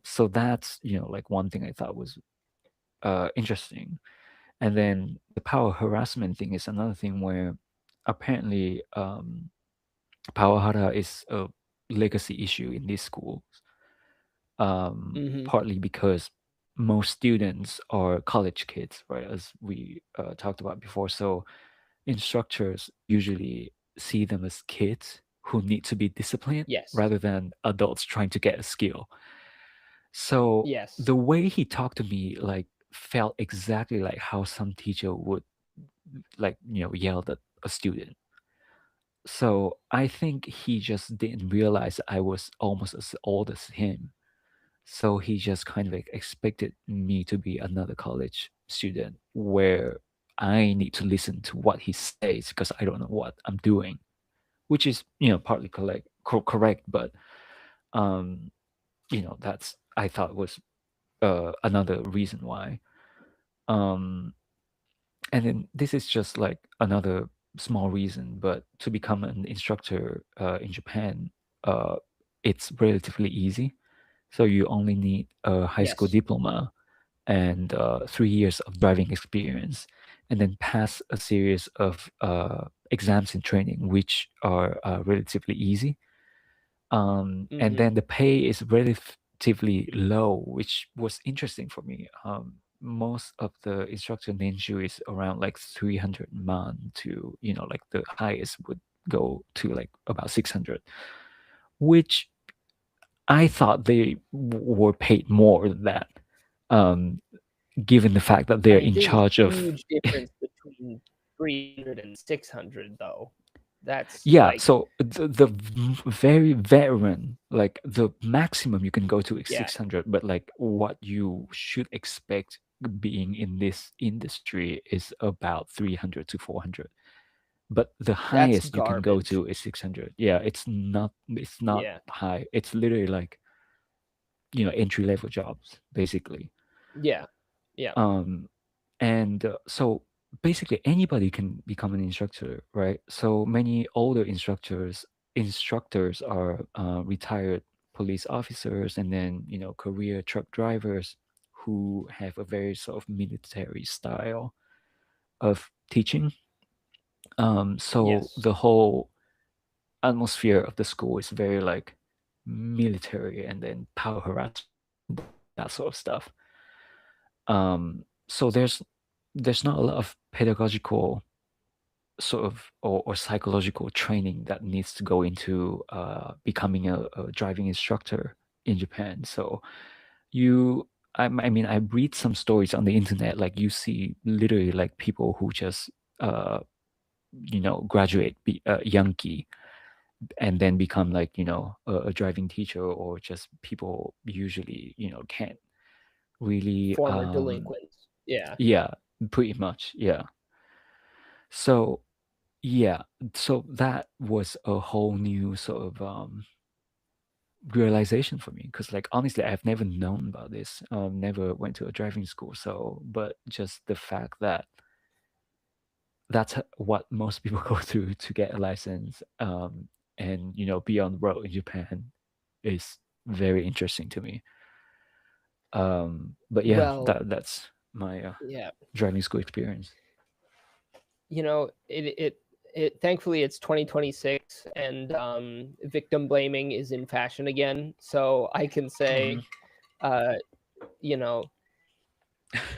So that's like one thing I thought was interesting. And then the power harassment thing is another thing where apparently Pawahara is a legacy issue in these schools, Mhm. partly because most students are college kids, right? As we talked about before. So instructors usually see them as kids who need to be disciplined Yes. rather than adults trying to get a skill. So Yes. the way he talked to me like felt exactly like how some teacher would like yell at a student. So I think he just didn't realize I was almost as old as him. So he just kind of like expected me to be another college student where I need to listen to what he says because I don't know what I'm doing, which is partly correct, but um that's I thought was another reason why. Um and then this is just like another small reason, but to become an instructor in Japan, uh, it's relatively easy. So you only need a high school Yes. diploma and 3 years of driving experience, and then pass a series of exams and training, which are relatively easy. And Mhm. then the pay is relatively low, which was interesting for me. Most of the instructor Ninju is around like 300 man to, like the highest would go to like about 600, which I thought they were paid more than that, um, given the fact that I they're mean, in there's a charge of. huge difference between 300 and 600 though. That's Yeah, like, so very veteran, like the maximum you can go to is yeah, 600, but like what you should expect being in this industry is about 300 to 400. But the that's highest you can go garbage. to is 600. Yeah, it's not Yeah. high. It's literally like, entry level jobs basically. Yeah. Yeah. Um and so basically anybody can become an instructor, right? So many older instructors are retired police officers, and then career truck drivers who have a very sort of military style of teaching. So Yes. the whole atmosphere of the school is very like military, and then power harassment, that sort of stuff. So there's not a lot of pedagogical sort of or psychological training that needs to go into becoming a driving instructor in Japan. So you I mean, I read some stories on the internet, like you see literally like people who just uh graduate Yankee, and then become like a driving teacher, or just people usually can't really Former delinquents. Yeah. yeah, pretty much, yeah. So yeah, so that was a whole new sort of realization for me, because like honestly I've never known about this, never went to a driving school. So but just the fact that that's what most people go through to get a license, and be on the road in Japan is very interesting to me. But yeah, Well, that's my yeah. driving school experience. It thankfully it's 2026 and victim blaming is in fashion again. So I can say, Mhm. uh, you know,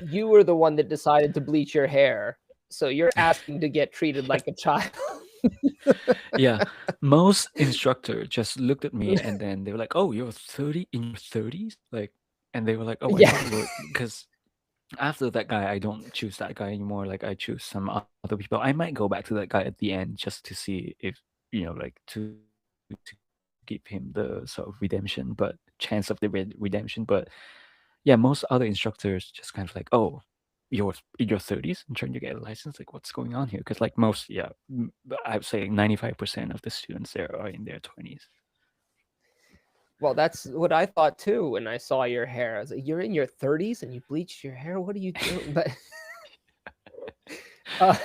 you were the one that decided to bleach your hair. So you're asking to get treated like a child. Yeah, most instructor just looked at me, and then they were like, "Oh, you're 30 in your 30s?" Like, and they were like, "Oh, I Yeah. thought you were," because after that guy, I don't choose that guy anymore. Like, I choose some other people. I might go back to that guy at the end just to see if like to give him the sort of redemption, but chance of the redemption. But yeah, most other instructors just kind of like, "Oh, you're in your 30s and trying to get a license, like what's going on here?" Because like most, yeah, I would say 95% of the students there are in their 20s. Well, that's what I thought too when I saw your hair. I was like, "You're in your 30s and you bleached your hair? What are you doing?" But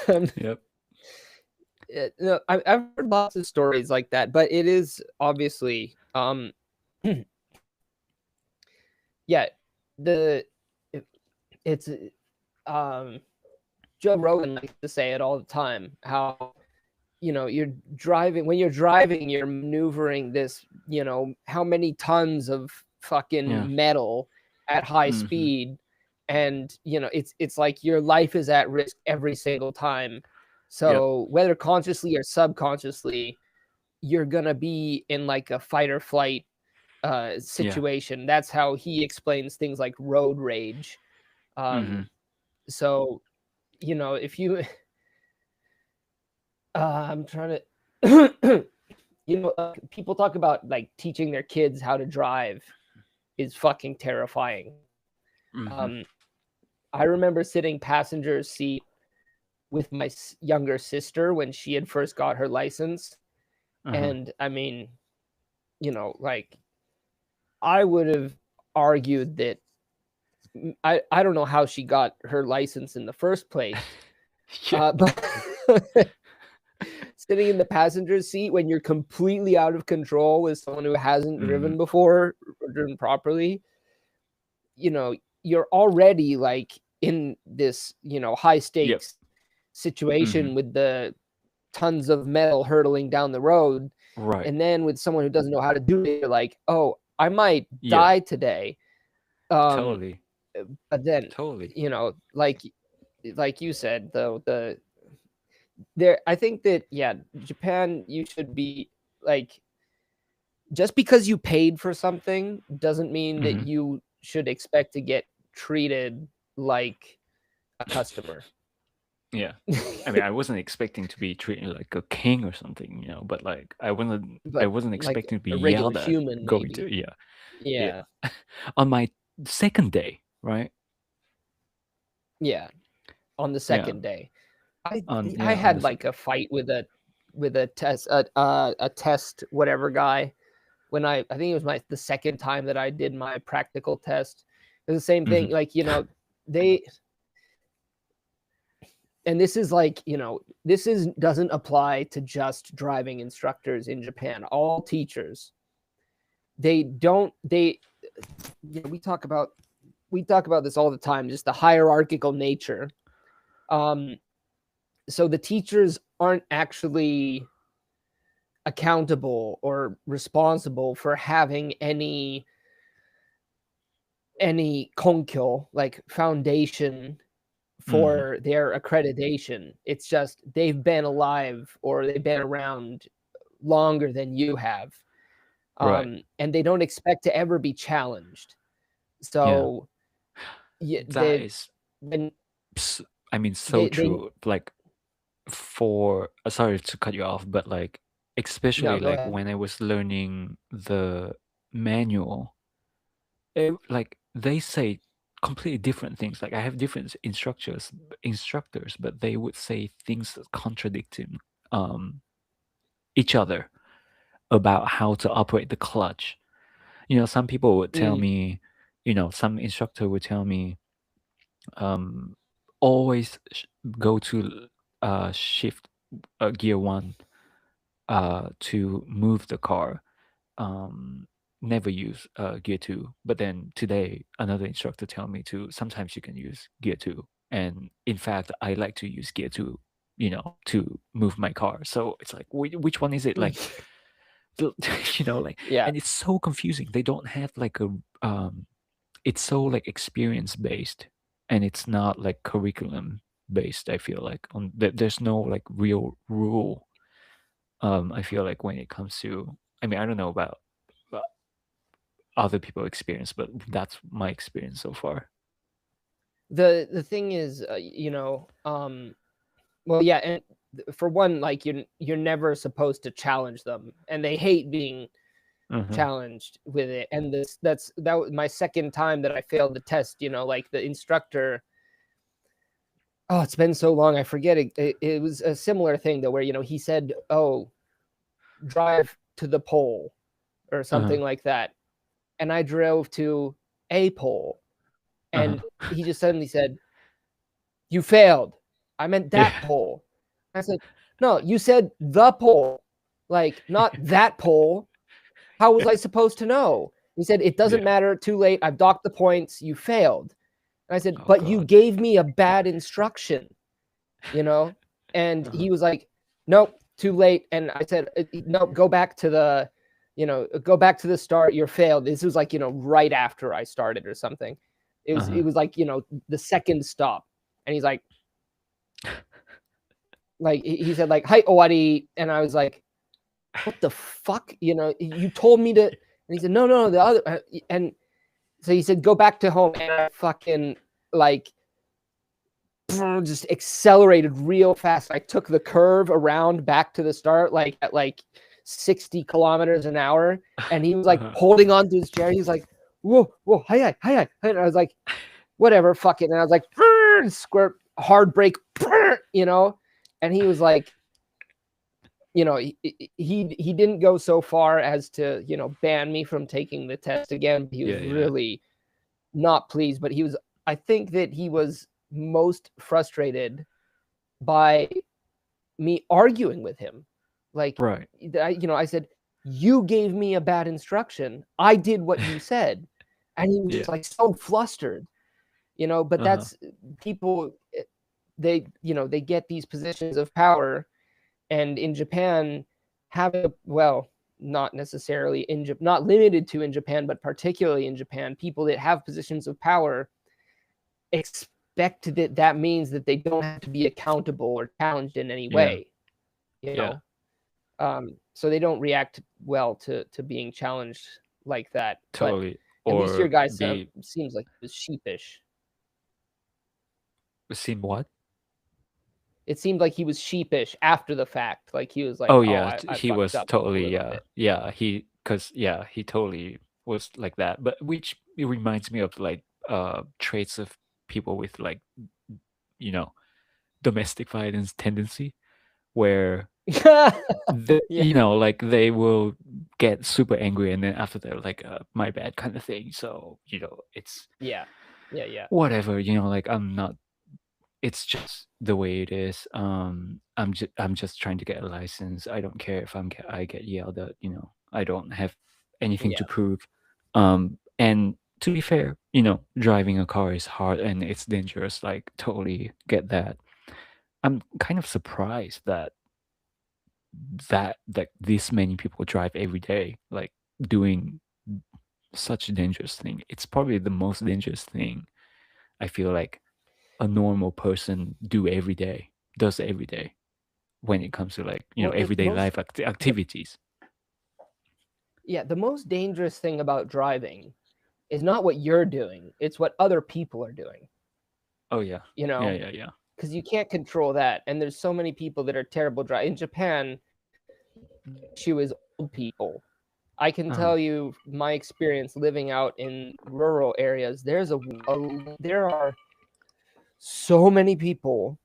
um, Yep. no, I've heard lots of stories like that, but it is obviously, yeah, the it, it's um, Joe Rogan likes to say it all the time. How you're driving when you're driving, you're maneuvering this, how many tons of Yeah. fucking metal at high Hmm. speed, and it's like your life is at risk every single time. Yep. So whether consciously or subconsciously, you're gonna be in like a fight or flight Yeah. situation. That's how he explains things like road rage. Hmm. um so if you I'm trying to people talk about like teaching their kids how to drive is fucking terrifying. Hmm. um I remember sitting passenger seat with my younger sister when she had first got her license. Uh-huh. And I mean, like, I would have argued that I don't know how she got her license in the first place. Yeah. But sitting in the passenger seat when you're completely out of control with someone who hasn't Hmm. driven before or driven properly, you're already like in this, high Yep. stakes situation Hmm. with the tons of metal hurtling down the road. Right. And then with someone who doesn't know how to do it, you're like, oh, I might Yeah. die today. Um, Totally. but then, Totally. like you said, though, there, I think that, yeah, Japan, you should be like, just because you paid for something doesn't mean that Hmm. you should expect to get treated like a customer. Yeah. I mean, I wasn't expecting to be treated like a king or something, but like I but wasn't like expecting to be a regular yelled at human, going maybe. to, yeah. Yeah. Yeah, On my second day, right? yeah. On the Yeah. second day, I I On the had like second. a fight with a test a test whatever guy when I think it was the second time that I did my practical test. It was the same thing. Mhm. Like, they and this is like, this is doesn't apply to just driving instructors in Japan. All teachers, they don't they we talk about this all the time, just the hierarchical nature. Um so the teachers aren't actually accountable or responsible for having any konkyo, like foundation Mhm. for their accreditation. It's just they've been alive or they've been around longer than you have. Right. And they don't expect to ever be challenged. Yeah. So yeah, That is when s- I mean so they true. Like for sorry to cut you off, but like especially no, go like ahead. when I was learning the manual, like they say completely different things. Like I have different instructors, but they would say things that contradicting um each other about how to operate the clutch. Some people would tell Mm, me, some instructor would tell me, um, always go to shift gear one to move the car. Um, Never use gear two. But then today, another instructor tell me to sometimes you can use gear two. And in fact, I like to use gear two, to move my car. So it's like, which one is it? Like, the- like, yeah. and it's so confusing. They don't have like it's so like experience based, and it's not like curriculum based. I feel like there's no like real rule. I feel like when it comes to, I mean, I don't know about uh, other people experience, but that's my experience so far. The thing is, well, yeah, and for one, like you're never supposed to challenge them, and they hate being Uh-huh. challenged with it. And that was my second time that I failed the test. Like the instructor. Oh, it's been so long, I forget it. It was a similar thing though, where he said, "Oh, drive to the pole," or Uh-huh. something like that, and I drove to a pole, Uh-huh. and he just suddenly said, "You failed." I meant Yeah. that pole. I said, "No, you said the pole, like not that pole. How was I supposed to know?" He said, "It doesn't Yeah. matter. Too late. I've docked the points. You failed." And I said, Oh "But you god. gave me a bad instruction, you know?" And Uh-huh. he was like, "Nope, too late." And I said, "Nope, go back to go back to the start. You're failed." This was like, right after I started or something. It was Uh-huh. it was like, the second stop. And he's like he said like, "Hi, Owari." And I was like, "What the fuck?" You told me to. And he said, "No, no, the other." And so he said, "Go back to home." And I fucking like just accelerated real fast. I took the curve around back to the start, like at like 60 kilometers an hour. And he was like Uh-huh. holding on to his chair. He's like, "Whoa, whoa, hi, hi, hi." And I was like, "Whatever, fuck it." And I was like, squirt, hard brake, and he was like, he didn't go so far as to, ban me from taking the test again. He Yeah, was yeah. really not pleased, but I think that he was most frustrated by me arguing with him. Like, Right. I said, "You gave me a bad instruction. I did what you said." And he was Yeah. just like so flustered, but Uh-huh. that's people, they get these positions of power. And in Japan, having, well, not necessarily not limited to in Japan, but particularly in Japan, people that have positions of power expect that means that they don't have to be accountable or challenged in any Yeah. way, you Yeah. know. So they don't react well to being challenged like that. But Totally. at least your Or guy be seems like he was sheepish. seem what? It seemed like he was sheepish after the fact. Like he was like, Oh "Oh, yeah, I he fucked was up a totally, little yeah, bit." yeah, he totally was like that. But which it reminds me of like traits of people with like, you know, domestic violence tendency, where Yeah, like they will get super angry and then after they're like, my bad kind of thing. So it's yeah, yeah, yeah, whatever. Like I'm not. It's just the way it is. I'm just trying to get a license. I don't care if I get yelled at. I don't have anything to yeah. prove. And to be fair, driving a car is hard and it's dangerous. Like totally get that. I'm kind of surprised that this many people drive every day, like doing such a dangerous thing. It's probably the most dangerous thing I feel like a normal person does every day when it comes to like Well, everyday life the, activities. yeah, the most dangerous thing about driving is not what you're doing; it's what other people are doing. Oh yeah, You yeah, know, yeah, yeah. because you can't control that. And there's so many people that are terrible driving. In Japan, the issue is old people. I can Uh-huh. tell you my experience living out in rural areas. There are so many people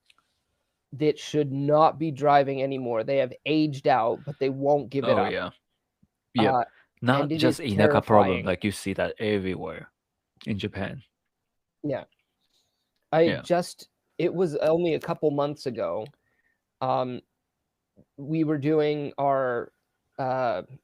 that should not be driving anymore. They have aged out, but they won't give it Oh up. yeah, yep. Uh, and Not it just is Inaka problem, terrifying. like you see that everywhere in Japan. Yeah. I Yeah. just, it was only a couple months ago. Um, we were doing our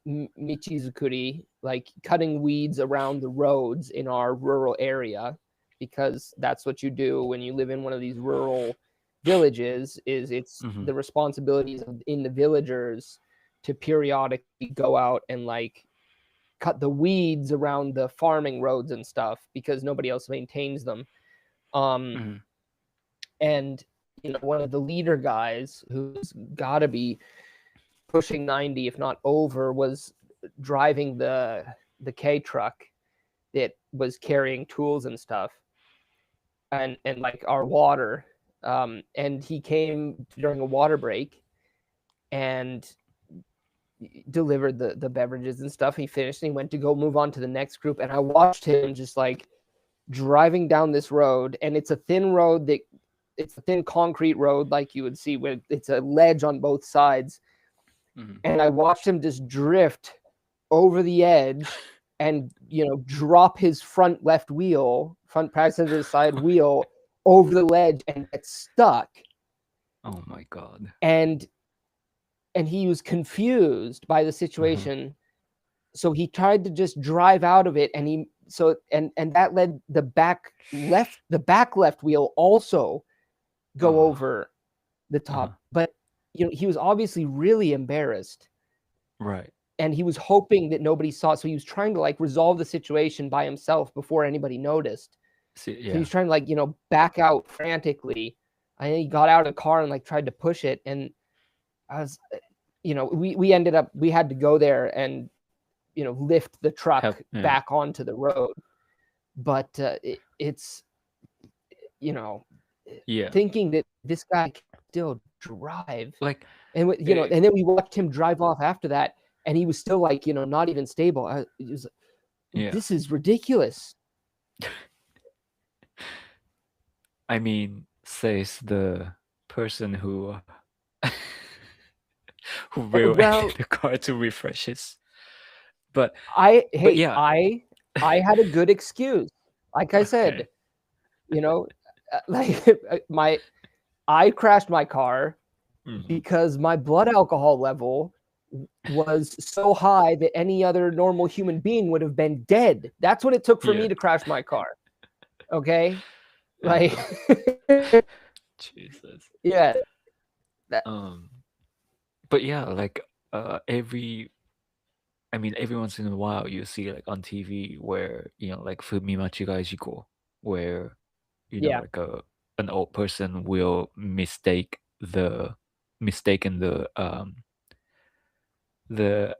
michizukuri, like cutting weeds around the roads in our rural area, because that's what you do when you live in one of these rural villages. Is it's Hmm. the responsibilities in the villagers to periodically go out and like cut the weeds around the farming roads and stuff because nobody else maintains them. Um, Hmm. and one of the leader guys who's got to be pushing 90 if not over was driving the K truck that was carrying tools and stuff and like our water, and he came during a water break and delivered the beverages and stuff. He finished and he went to go move on to the next group, and I watched him just like driving down this road, and it's a thin road that it's a thin concrete road like you would see where it's a ledge on both sides. Hmm. And I watched him just drift over the edge and drop his front passenger side wheel over the ledge and get stuck. Oh my god. And he was confused by the Uh-huh. situation, so he tried to just drive out of it, and that led the back left wheel also go Oh. over the Uh-huh. top. But he was obviously really embarrassed, Right. and he was hoping that nobody saw it. So he was trying to like resolve the situation by himself before anybody noticed. See, So he yeah. was trying to like, back out frantically. I think he got out of the car and like tried to push it. And I was, we ended up, we had to go there and, lift the truck Have yeah. back onto the road. But it's, you know, Yeah. thinking that this guy can still drive. Like And, eh, and then we watched him drive off after that. And he was still like, not even stable. It was, yeah. this is ridiculous. I mean, says the person who who will Well, the car to refresh his. But hey, yeah. I had a good excuse. Like I said, Okay. you know, like I crashed my car Hmm. because my blood alcohol level was so high that any other normal human being would have been dead. That's what it took for Yeah. me to crash my car. Okay? Like Uh, Jesus. yeah, that Um. But yeah, like every. I mean, every once in a while you see like on TV where like Fumimachi Gaijiko, where yeah. like an old person will mistaken the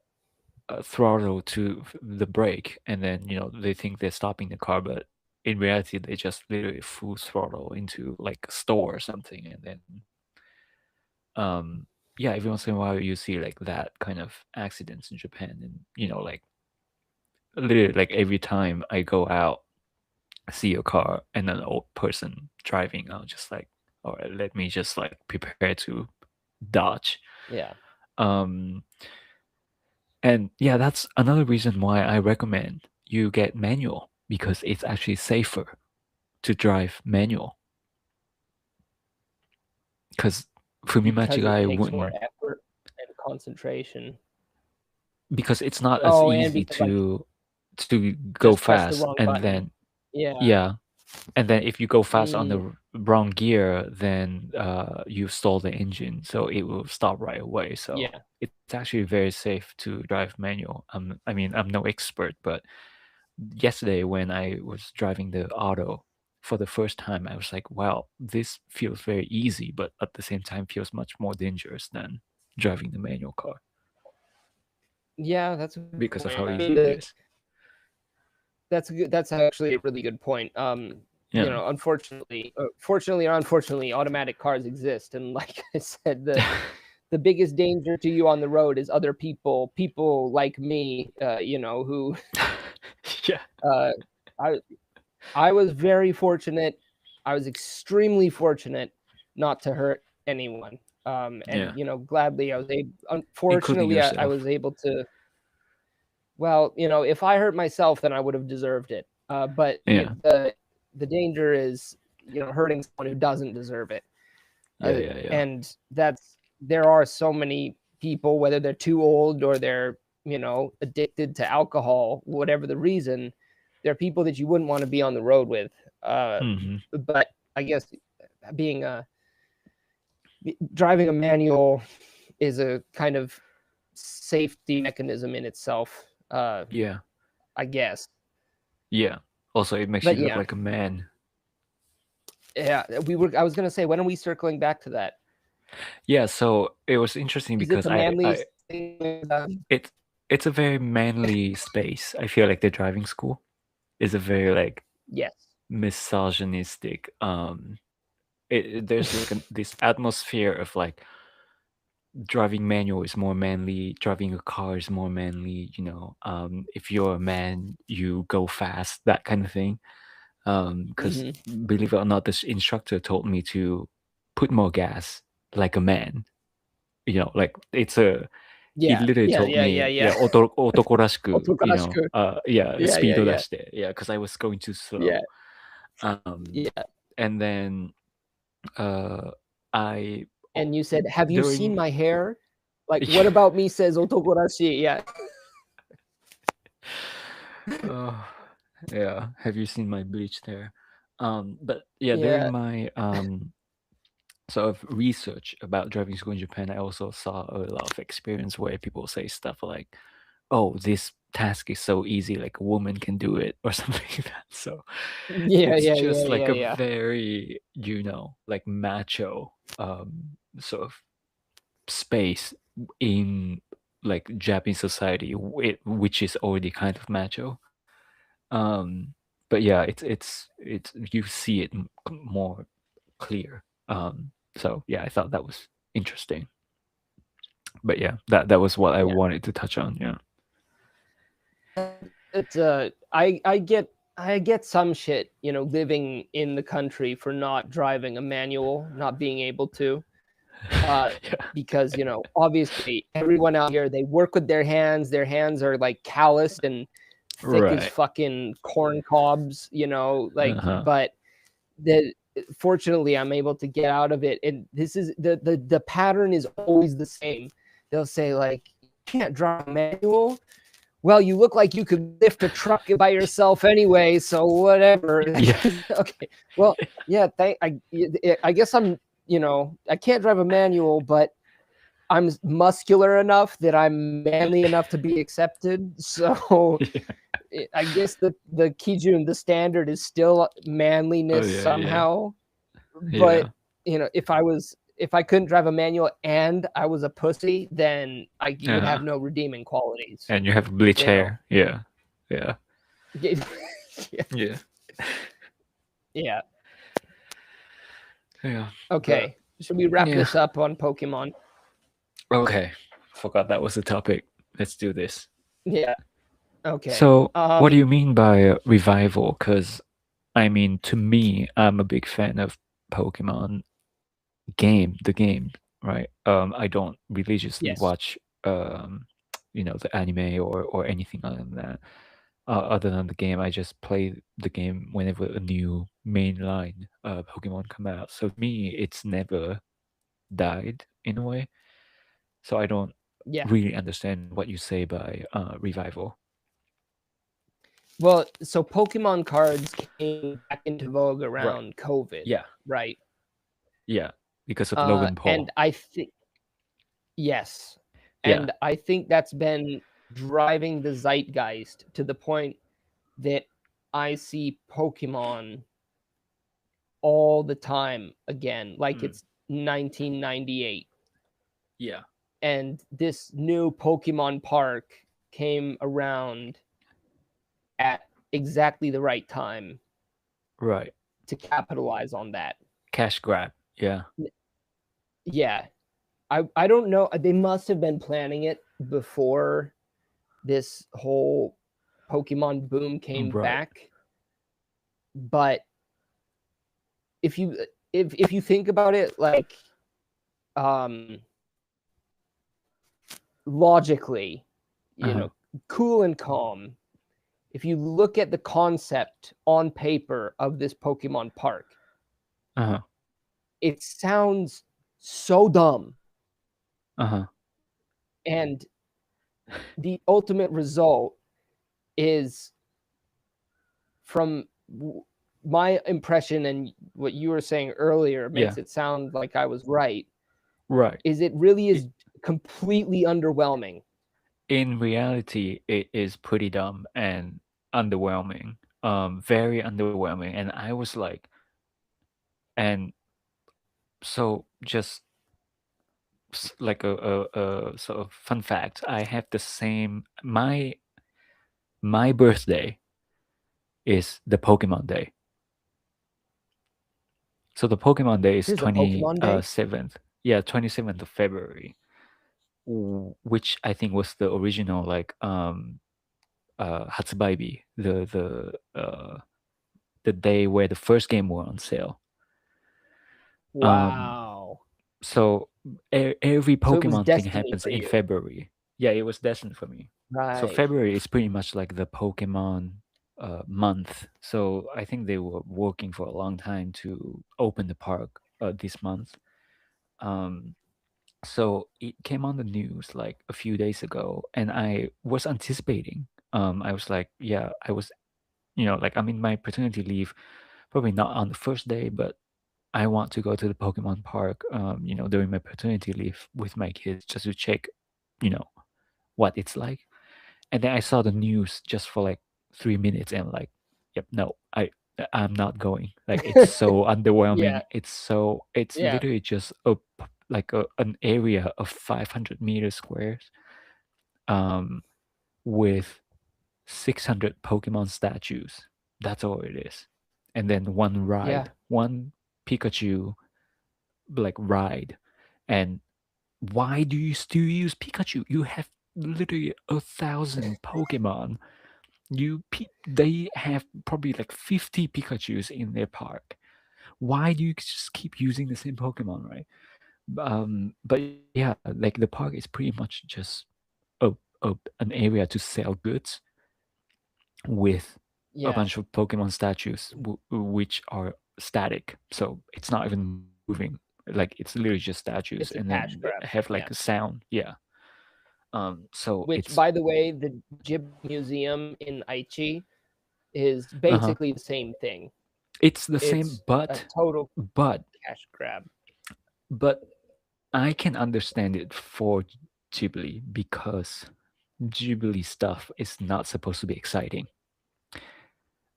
throttle to the brake, and then they think they're stopping the car, but in reality they just literally full throttle into like a store or something, and then yeah, every once in a while you see like that kind of accidents in Japan, and like literally like every time I go out, see a car and an old person driving, I'll just like, all right, let me just like prepare to dodge. Yeah. Um, and yeah, that's another reason why I recommend you get manual, because it's actually safer to drive manual. Because Because it Fumimachigai takes more wouldn't, effort and concentration. because it's not as Oh, and easy because like to go just press the fast, wrong and button. then Yeah. yeah, and then if you go fast on the Mm, wrong gear, then you stall the engine, so it will stop right away. So yeah. it's actually very safe to drive manual. I mean, I'm no expert, but yesterday when I was driving the auto for the first time, I was like, wow, this feels very easy, but at the same time feels much more dangerous than driving the manual car Yeah, that's a good because of point. how I easy mean, it is. that's actually a really good point. Yeah. Unfortunately, fortunately or unfortunately, automatic cars exist, and like I said, the biggest danger to you on the road is other people like me, who Yeah. uh, I I was very fortunate. I was extremely fortunate not to hurt anyone. Yeah. And gladly I was able. Including Unfortunately, I yourself. was able to. Well, if I hurt myself, then I would have deserved it. But Yeah. the danger is hurting someone who doesn't deserve it. Yeah. Yeah. Yeah. And there are so many people, whether they're too old or they're addicted to alcohol, whatever the reason, there are people that you wouldn't want to be on the road with. uh, Hmm. but I guess being a driving a manual is a kind of safety mechanism in itself, Yeah. I guess. Yeah. Also, it makes you But look yeah, like a man. yeah, I was gonna say, when are we circling back to that? Yeah. So it was interesting Is it because the manliest thing? it, it's a very manly space. I feel like the driving school is a very like Yes. misogynistic. There's like this atmosphere of like driving manual is more manly, driving a car is more manly. If you're a man, you go fast, that kind of thing. Because Hmm. believe it or not, this instructor told me to put more gas like a man. Like it's a he Yeah, literally yeah, told yeah, yeah, me, yeah. yeah, 男らしく, Otokashku. yeah, Yeah, yeah, speed yeah, 出して, yeah, because I was going too yeah, slow. Um, yeah. and then uh, I And you said, "Have you seen during my hair? Like, what yeah, about me says otokorashi?" Yeah, uh, yeah. Have you seen my bleached hair? But yeah, during yeah, my sort of research about driving school in Japan, I also saw a lot of experience where people say stuff like, "Oh, this task is so easy, like a woman can do it," or something like that. So yeah, it's yeah, yeah, just like yeah, a yeah. very, like macho sort of space in like Japanese society, which is already kind of macho. Um, but yeah, it's you see it more clear. So yeah, I thought that was interesting. But yeah, that was what I Yeah. wanted to touch on. Yeah. It's I get some shit, living in the country for not driving a manual, not being able to. Uh, Yeah. because obviously everyone out here, they work with their hands. Their hands are like calloused and thick as Right. fucking corn cobs, like. Uh-huh. But that fortunately I'm able to get out of it. And this is the pattern is always the same. They'll say like, "You can't drive manual." Well, you look like you could lift a truck by yourself anyway, so whatever. Yeah. Okay. Well, yeah, I guess I can't drive a manual, but I'm muscular enough that I'm manly enough to be accepted. So Yeah. I guess the kijun, the standard, is still Oh manliness yeah, yeah. somehow. But Yeah. if I couldn't drive a manual and I was a pussy, then you would Uh-huh. have no redeeming qualities. And you have bleach You know. hair. Yeah. Yeah. Yeah. Yeah. Yeah. Yeah. But Okay. should we wrap Yeah. this up on Pokemon? Okay. Forgot that was the topic. Let's do this. Yeah. Okay. So, what do you mean by revival? Because, I mean, to me, I'm a big fan of Pokemon the game, right? I don't religiously Yes. watch, the anime or anything other than that. Other than the game, I just play the game whenever a new mainline Pokemon come out. So to me, it's never died in a way. So I don't Yeah. really understand what you say by revival. Well, so Pokemon cards came back into vogue Right. around COVID, Yeah. right? Yeah. Because of Logan And Paul. I think yes, Yeah. and I think that's been driving the zeitgeist to the point that I see Pokemon all the time again, like Mm. it's 1998. Yeah. And this new Pokemon park came around at exactly the right time Right. to capitalize on that. Cash grab. Yeah. Yeah. I don't know. They must have been planning it before this whole Pokemon boom came Right. back. But if you if you think about it like um logically, you Uh-huh. know, cool and calm, if you look at the concept on paper of this Pokemon park, Uh-huh. it sounds so dumb. Uh-huh. And the ultimate result is from my impression and what you were saying earlier Yeah. makes it sound like I was right, Right. is it really It, is completely underwhelming. in reality, it is pretty dumb and underwhelming. Very underwhelming. And I was like, and so just like a sort of fun fact, I have the same my birthday is the Pokemon Day. So the Pokemon Day is There's a Pokemon Day? 27th. Yeah, 27th of February, which I think was the original like Hatsubaibi, the day where the first game were on sale. Um Wow. so every So it was Pokemon thing destiny happens for in you. February. Yeah, it was destined for me. So Right. February is pretty much like the Pokemon month. So I think they were working for a long time to open the park this month. Um, so it came on the news like a few days ago, and I was anticipating. I was like, yeah, I was, like I'm in my paternity leave, probably not on the first day, but I want to go to the Pokemon park, during my paternity leave with my kids just to check, you know, what it's like. And then I saw the news just for like 3 minutes and like, yep, no, I'm not going. Like it's so Yeah. underwhelming. It's Yeah. literally just an area of 500 meters squares, um, with 600 Pokemon statues. That's all it is. And then one Yeah. ride, one Pikachu like ride. And why do you still use Pikachu? You have literally 1,000 Pokemon. They have probably like 50 Pikachus in their park. Why do you just keep using the same Pokemon, right? But yeah, like the park is pretty much just a, an area to sell goods with a Yeah. bunch of Pokemon statues, which are static. So it's not even moving. Like it's literally just statues, and It's a then cash they grab. have like a Yeah. sound. Yeah. So Which, it's by the way, the Ghibli Museum in Aichi is uh huh. basically the same thing. It's the same, It's a total but cash grab. but I can understand it for Ghibli because Ghibli stuff is not supposed to be exciting.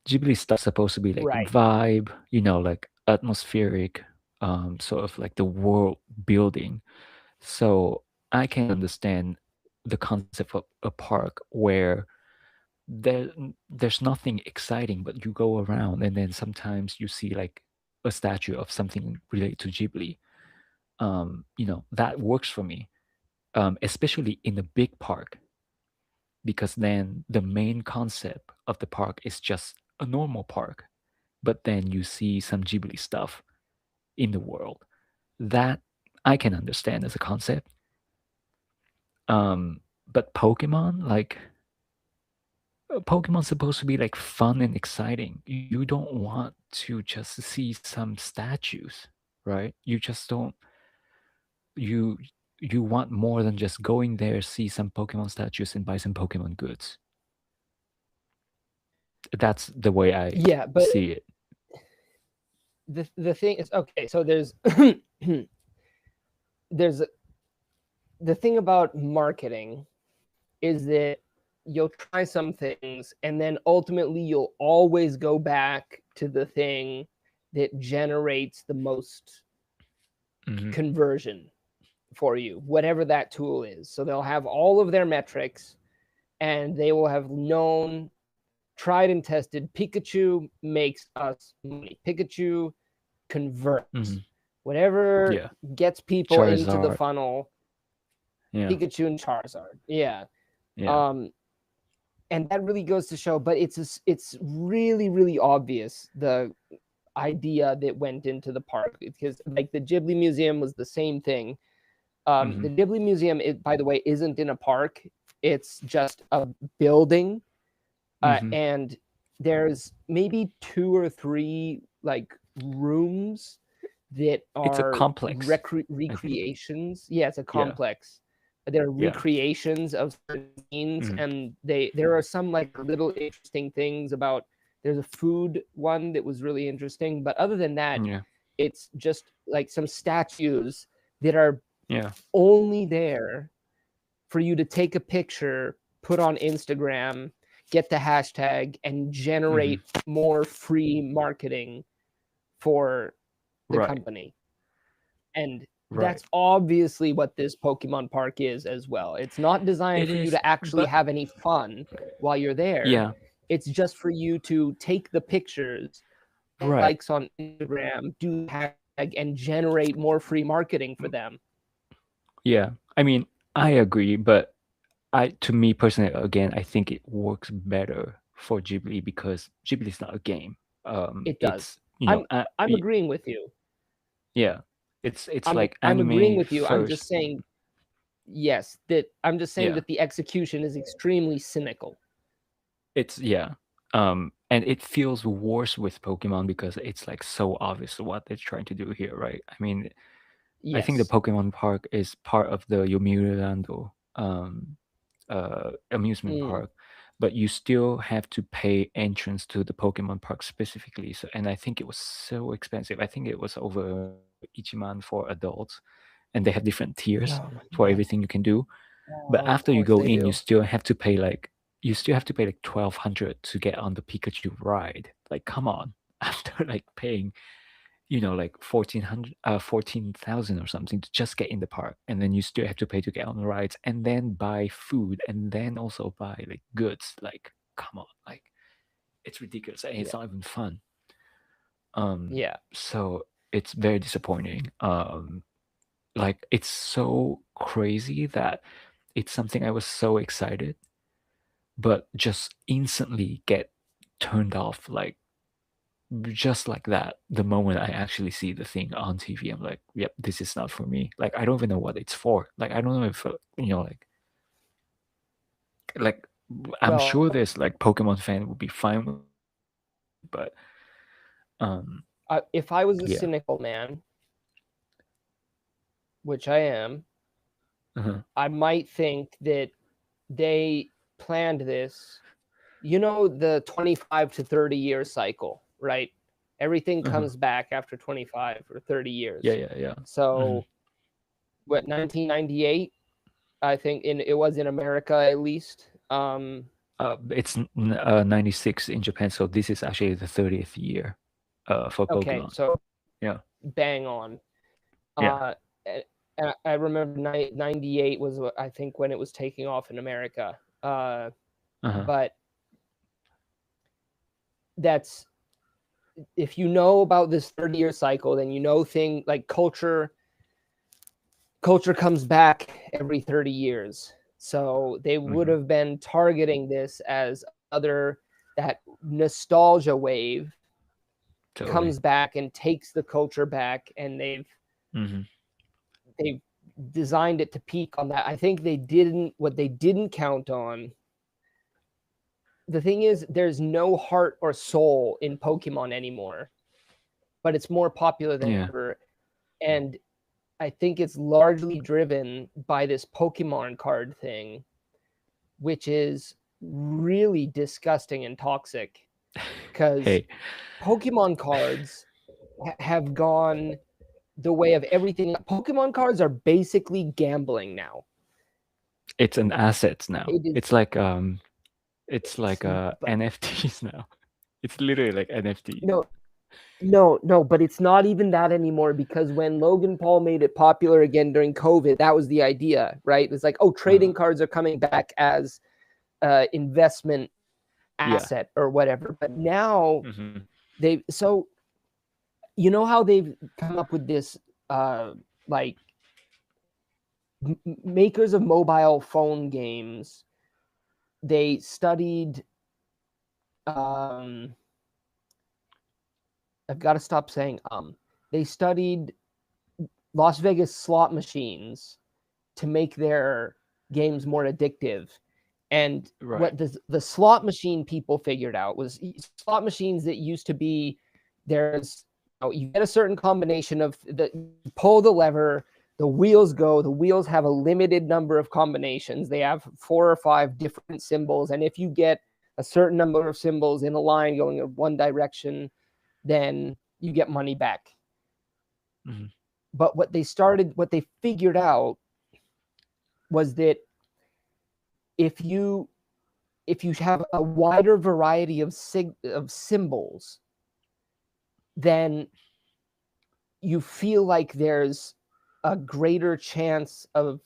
Ghibli stuff supposed to be like Right. vibe, like atmospheric, sort of like the world building. So I can understand the concept of a park where there's nothing exciting, but you go around and then sometimes you see like a statue of something related to Ghibli. that works for me, especially in a big park, because then the main concept of the park is just a normal park, but then you see some Ghibli stuff in the world that I can understand as a concept. But Pokemon's supposed to be like fun and exciting. You don't want to just see some statues, right? You just don't you you want more than just going there, see some Pokemon statues and buy some Pokemon goods. That's the way I Yeah, but see it. the thing is, okay, so there's there's the thing about marketing is that you'll try some things and then ultimately you'll always go back to the thing that generates the most Hmm. conversion for you, whatever that tool is. So they'll have all of their metrics and they will have known, tried and tested, Pikachu makes us money. Pikachu converts. Hmm. Whatever Yeah. gets people into the Charizard. funnel, Yeah. Pikachu and Charizard. Yeah. Yeah. Um, and that really goes to show, but it's really, really obvious the idea that went into the park, because like the Ghibli Museum was the same thing. Hmm. The Ghibli Museum, by the way, isn't in a park. It's just a building, Hmm. and there's maybe two or three like rooms that It's a are complex, I think. recreations. Yeah, it's a Yeah. complex. There are Yeah. recreations of certain scenes, Hmm. and there are some like little interesting things about. There's a food one that was really interesting, but other than that, Yeah. it's just like some statues that are Yeah. only there for you to take a picture, put on Instagram, get the hashtag, and Hmm. generate more free marketing for the Right. company. And Right. that's obviously what this Pokemon Park is as well. It's not designed It for you is, to actually but have any fun while you're there. yeah. It's just for you to take the pictures, get Right. likes on Instagram, do the hashtag, and generate more free marketing for them. Yeah. I mean, I agree, but to me personally, again, I think it works better for Ghibli because Ghibli is not a game. It does. It's I'm I'm agreeing with you. yeah, it's I'm like I'm agreeing anime with you. I'm just first. saying yes, that I'm just saying Yeah, that the execution is extremely cynical. it's yeah. And it feels worse with Pokemon because it's like so obvious what they're trying to do here, right? I mean, I think the Yes. Pokemon Park is part of the Yomiuri amusement Mm. park, but you still have to pay entrance to the Pokemon Park specifically. So, and I think it was so expensive. I think it was over Ichiman for adults, and they have different tiers Oh my for god. everything you can do. But Oh, of after you course go they in, do. you still have to pay like 1,200 to get on the Pikachu ride. Like, come on! After like paying like 1,400 14,000 or something to just get in the park, and then you still have to pay to get on the rides and then buy food and then also buy like goods. Like, come on, like it's ridiculous and it's Yeah. not even fun. Yeah. So it's very disappointing. Like it's so crazy that it's something I was so excited but just instantly get turned off, like just like that. The moment I actually see the thing on TV, I'm like, yep, this is not for me. Like I don't even know what it's for. Like I don't know if like I'm Well, sure there's like Pokemon fan would be fine with it, but if I was a yeah. cynical man, which I am, Uh-huh. I might think that they planned this. You know, the 25 to 30 year cycle, right? Everything Uh-huh. comes back after 25 or 30 Yeah, years. yeah, yeah. Hmm. So, what, 1998? I think it was in America at least. It's 96 in Japan, so this is actually the 30th year for Okay, Pokemon. so Yeah. bang on. Yeah. Uh, I remember 98 was I think when it was taking off in America. Uh-huh. But that's, if you know about this 30-year cycle, then you know thing like culture culture comes back every 30 years. So they would have been targeting this as that nostalgia wave comes back and takes the culture back, and they've designed it to peak on that. I think what they didn't count on. The thing is, there's no heart or soul in Pokemon anymore, but it's more popular than ever. And I think it's largely driven by this Pokemon card thing, which is really disgusting and toxic, because Pokemon cards have gone the way of everything. Pokemon cards are basically gambling now. It's an asset now. It's like NFTs now. It's literally like NFTs. No, but it's not even that anymore, because when Logan Paul made it popular again during COVID, that was the idea, right? It's like, oh, trading cards are coming back as investment asset or whatever. But now you know how they've come up with this like makers of mobile phone games, they studied I've got to stop saying they studied Las Vegas slot machines to make their games more addictive. And what the slot machine people figured out was slot machines that used to be, you get a certain combination of you pull the lever, the wheels go, the wheels have a limited number of combinations. They have 4 or 5 different symbols. And if you get a certain number of symbols in a line going in one direction, then you get money back. But what they figured out was that if you have a wider variety of symbols, then you feel like there's a greater chance of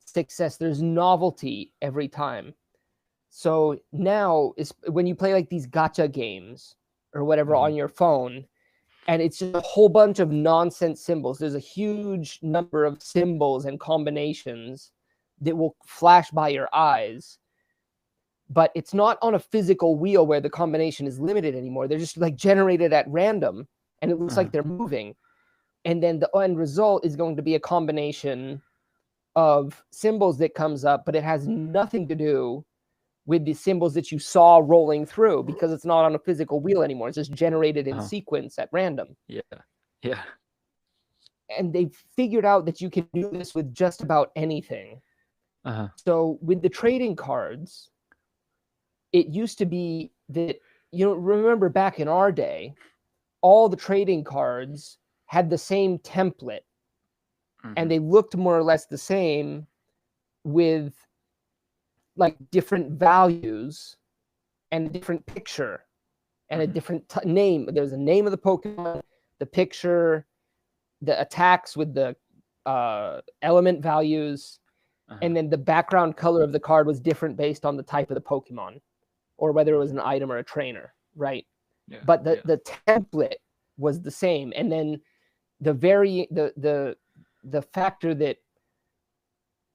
success. There's novelty every time. So now when you play like these gacha games or whatever on your phone, and it's just a whole bunch of nonsense symbols. There's a huge number of symbols and combinations that will flash by your eyes, but it's not on a physical wheel where the combination is limited anymore. They're just like generated at random, and it looks like they're moving. And then the end result is going to be a combination of symbols that comes up, but it has nothing to do with the symbols that you saw rolling through, because it's not on a physical wheel anymore. It's just generated in sequence at random. Yeah. And they figured out that you can do this with just about anything. So with the trading cards, it used to be that, remember back in our day, all the trading cards had the same template, and they looked more or less the same, with like different values and a different picture and a different name. There's a name of the Pokemon, the picture, the attacks with the element values, and then the background color of the card was different based on the type of the Pokemon, or whether it was an item or a trainer, right? But the template was the same. And then the factor that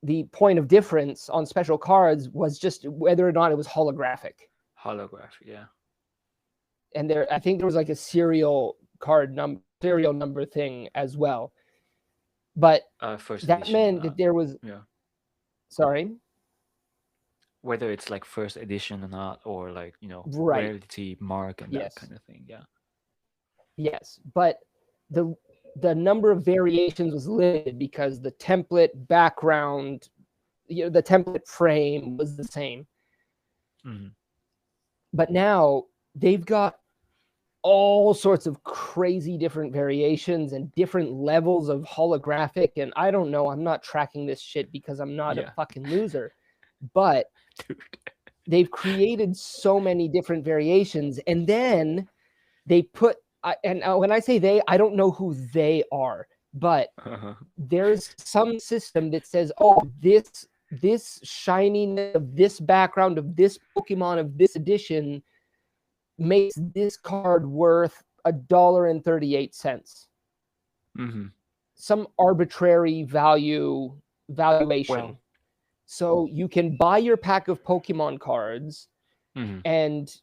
the point of difference on special cards was just whether or not it was holographic. Yeah. And I think there was like a serial number thing as well. But that meant that there was. Sorry. Whether it's like first edition or not, or like rarity mark and that kind of thing. Yes, but the number of variations was limited because the template background, the template frame was the same. But now they've got all sorts of crazy different variations and different levels of holographic. And I don't know, I'm not tracking this shit because I'm not a fucking loser. But they've created so many different variations, and then they put and when I say they, I don't know who they are, but there's some system that says, oh, this shininess of this background of this Pokemon of this edition makes this card worth $1.38. some arbitrary valuation. Well, So you can buy your pack of Pokemon cards, mhm. and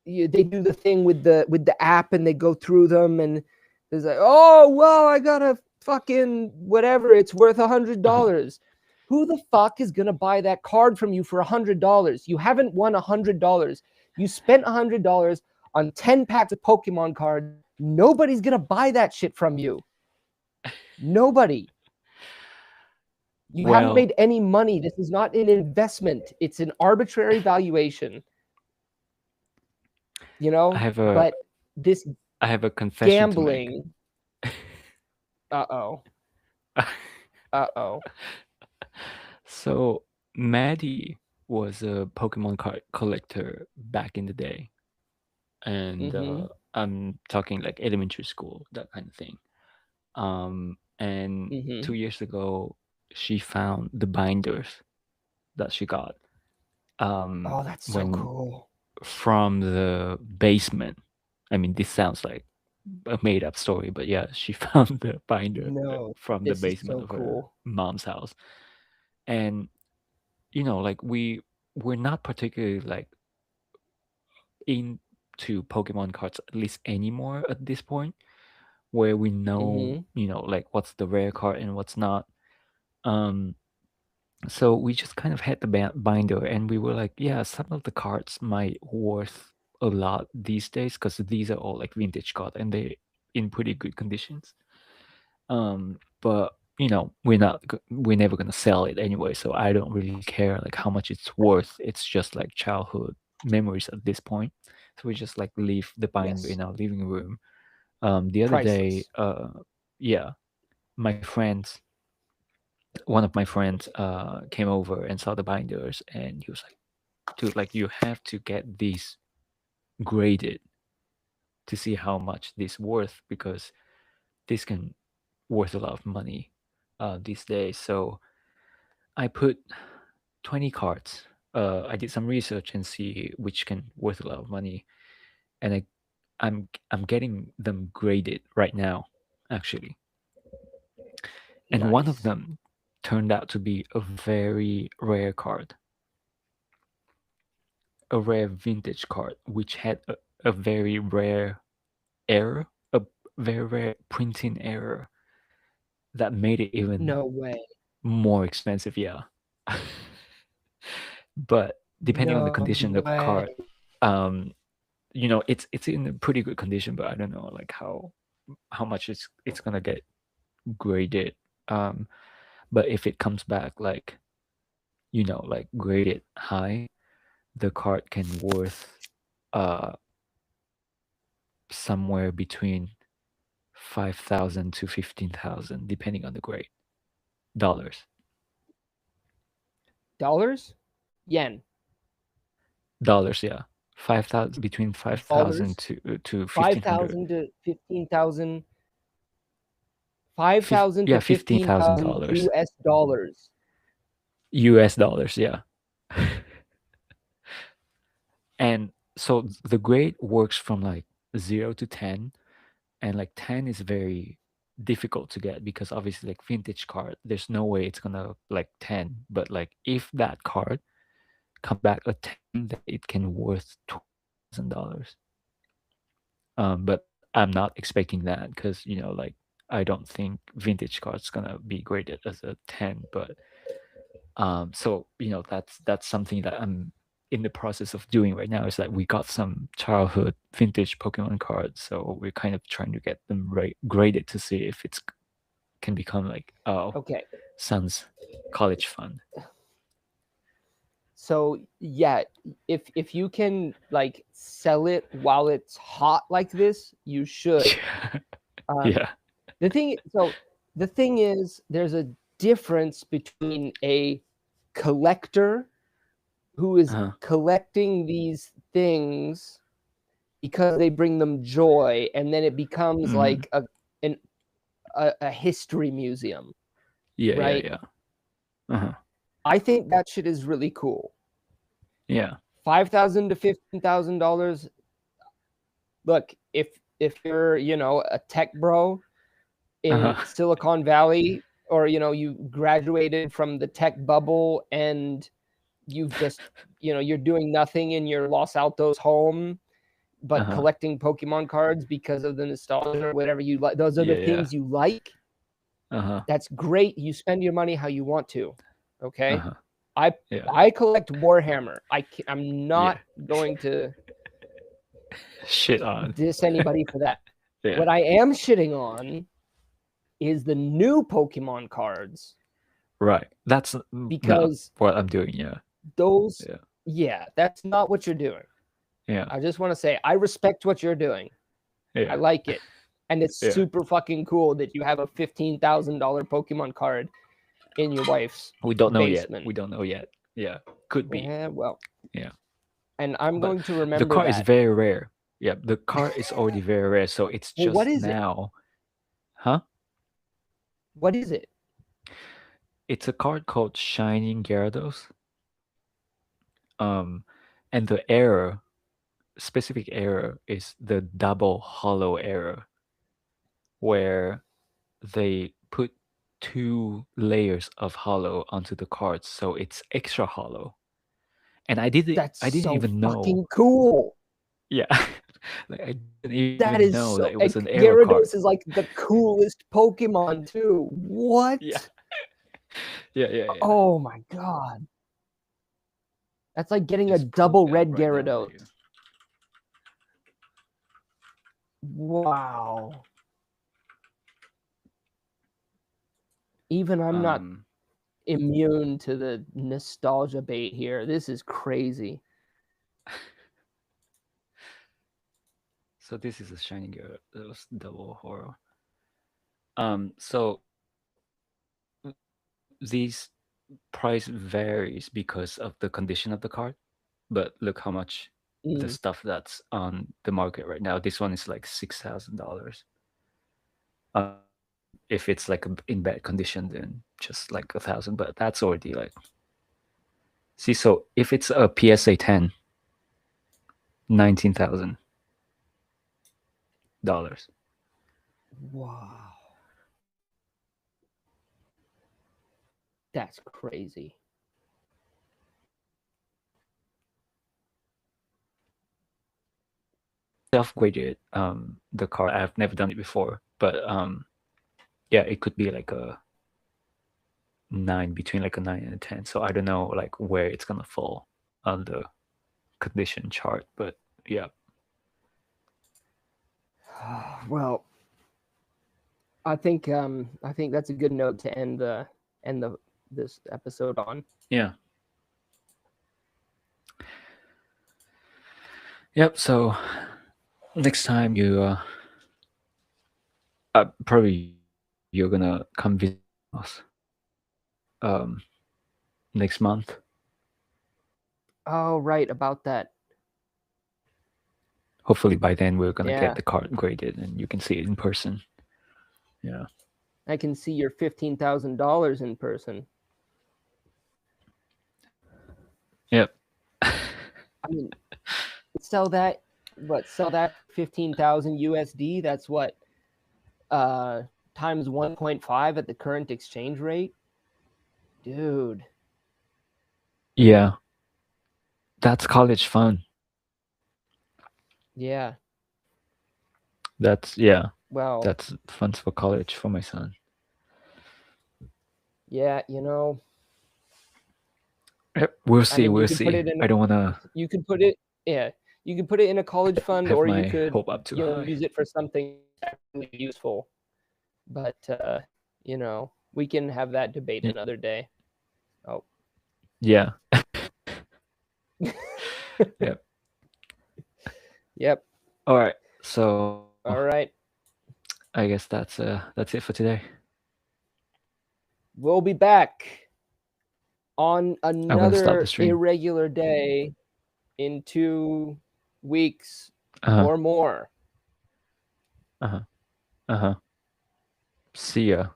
they do the thing with the app, and they go through them, and it's like, oh well, I got a fucking whatever, it's worth $100. Who the fuck is gonna buy that card from you for $100? You haven't won $100. You spent $100 on 10 packs of Pokemon cards. Nobody's gonna buy that shit from you. Nobody. You haven't Well, made any money. This is not an investment. It's an arbitrary valuation. I have a But this I have a confession to make. gambling. Uh-oh. Uh-oh. So Maddie was a Pokemon card collector back in the day, and Mm-hmm. I'm talking like elementary school, that kind of thing. And Mm-hmm. 2 years ago, she found the binders that she got Oh, that's so when cool. from the basement. I mean, this sounds like a made up story, but yeah, she found the binder No, from the this is basement so of her cool. mom's house. And like we're not particularly like into Pokemon cards at least anymore at this point, where we know, Mm-hmm. like what's the rare card and what's not. Um so we just kind of had the binder, and we were like, yeah, some of the cards might worth a lot these days because these are all like vintage cards and they in pretty good conditions. But we're never gonna sell it anyway, so I don't really care like how much it's worth. It's just like childhood memories at this point. So we just like leave the binder Yes. in our living room. The other day, Priceless. yeah, my friends one of my friends came over and saw the binders, and he was like, dude, like you have to get these graded to see how much this worth, because this can worth a lot of money these days. So I put 20 cards. I did some research and see which can worth a lot of money, and I'm getting them graded right now, actually. And one of Nice. them turned out to be a very rare card, a rare vintage card, which had a very rare error, a very rare printing error that made it even No way. more expensive. Yeah. But depending on the No condition of the card, way. um, it's in a pretty good condition, but I don't know like how much it's gonna get graded. Um, but if it comes back like like graded high, the card can worth uh somewhere between 5,000 to 15,000 depending on the grade. Dollars. Dollars? Yen. Dollars, yeah. 5,000, between 5,000 Dollars? to 1,500. 5,000 to 15,000. 5,000 Yeah, to 15,000 $15,000. US dollars. US dollars, yeah. And so the grade works from like 0 to 10, and like 10 is very difficult to get because obviously like vintage card, there's no way it's gonna like 10. But like if that card come back a 10, then it can worth $20,000. But I'm not expecting that because like I don't think vintage cards gonna be graded as a 10. But so that's something that I'm in the process of doing right now. Is that we got some childhood vintage Pokemon cards, so we're kind of trying to get them graded to see if it's can become like Okay. son's college fund. So yeah, if you can like sell it while it's hot like this, you should. Yeah. The thing is, there's a difference between a collector who is Uh-huh. collecting these things because they bring them joy, and then it becomes Mhm. like a history museum, Yeah, right? yeah. Uh-huh. I think that shit is really cool. Yeah. $5,000 to $15,000. Look, if you're a tech bro, in Silicon Valley, or you graduated from the tech bubble and you've just you're doing nothing in your Los Altos home but collecting Pokemon cards because of the nostalgia or whatever you like. Those are the things you like. That's great. You spend your money how you want to. Okay. I collect Warhammer. I'm not going to shit on diss anybody for that. Yeah. What I am shitting on is the new Pokemon cards. Right. That's because what I'm doing. Yeah. Those. Yeah, that's not what you're doing. Yeah. I just want to say I respect what you're doing. Yeah. I like it. And it's super fucking cool that you have a $15,000 Pokemon card in your wife's We don't know basement. yet. We don't know yet. Yeah. Could be. Yeah, well. Yeah. And I'm going to remember the card that. is very rare. Yeah, the card is already very rare, so it's just what is now. Huh? What is it? It's a card called Shining Gyarados. And the error, specific error, is the double hollow error, where they put 2 layers of hollow onto the cards, so it's extra hollow. And I didn't so even know. Fucking cool. Yeah. Like, I didn't even That is know so. that it was an error card. Gyarados is like the coolest Pokemon too. What? Yeah. Yeah. Oh my god. That's like getting a double red Gyarados. Wow. Even I'm not immune to the nostalgia bait here. This is crazy. So this is a Shining Gyarados double horror. So these price varies because of the condition of the card, but look how much the stuff that's on the market right now. This one is like $6,000. If it's like in bad condition, then just like 1,000. But that's already like. See, so if it's a PSA 10, $19,000. Wow. That's crazy. Self-graded the card. I've never done it before, but yeah, it could be like a 9, between like a 9 and a 10. So I don't know like where it's gonna fall on the condition chart, but yeah. Well, I think that's a good note to end this episode on. Yeah. Yep. So next time you probably you're gonna come visit us next month. Oh, right, about that. Hopefully by then we're gonna get the card graded and you can see it in person. Yeah. I can see your $15,000 in person. Yep. I mean, sell that 15,000 USD. That's what times 1.5 at the current exchange rate. Dude. Yeah. That's college fun. Yeah. That's Well, that's fun for college for my son. Yeah, Yep. We'll see. We'll see. I don't wanna. You could put it. Yeah, you could put it in a college fund, or you could hope up too high. use it for something really useful. But we can have that debate another day. Oh. Yeah. Yep. Yep. All right. So. All right. I guess that's it for today. We'll be back on another irregular day in 2 weeks or more. See ya.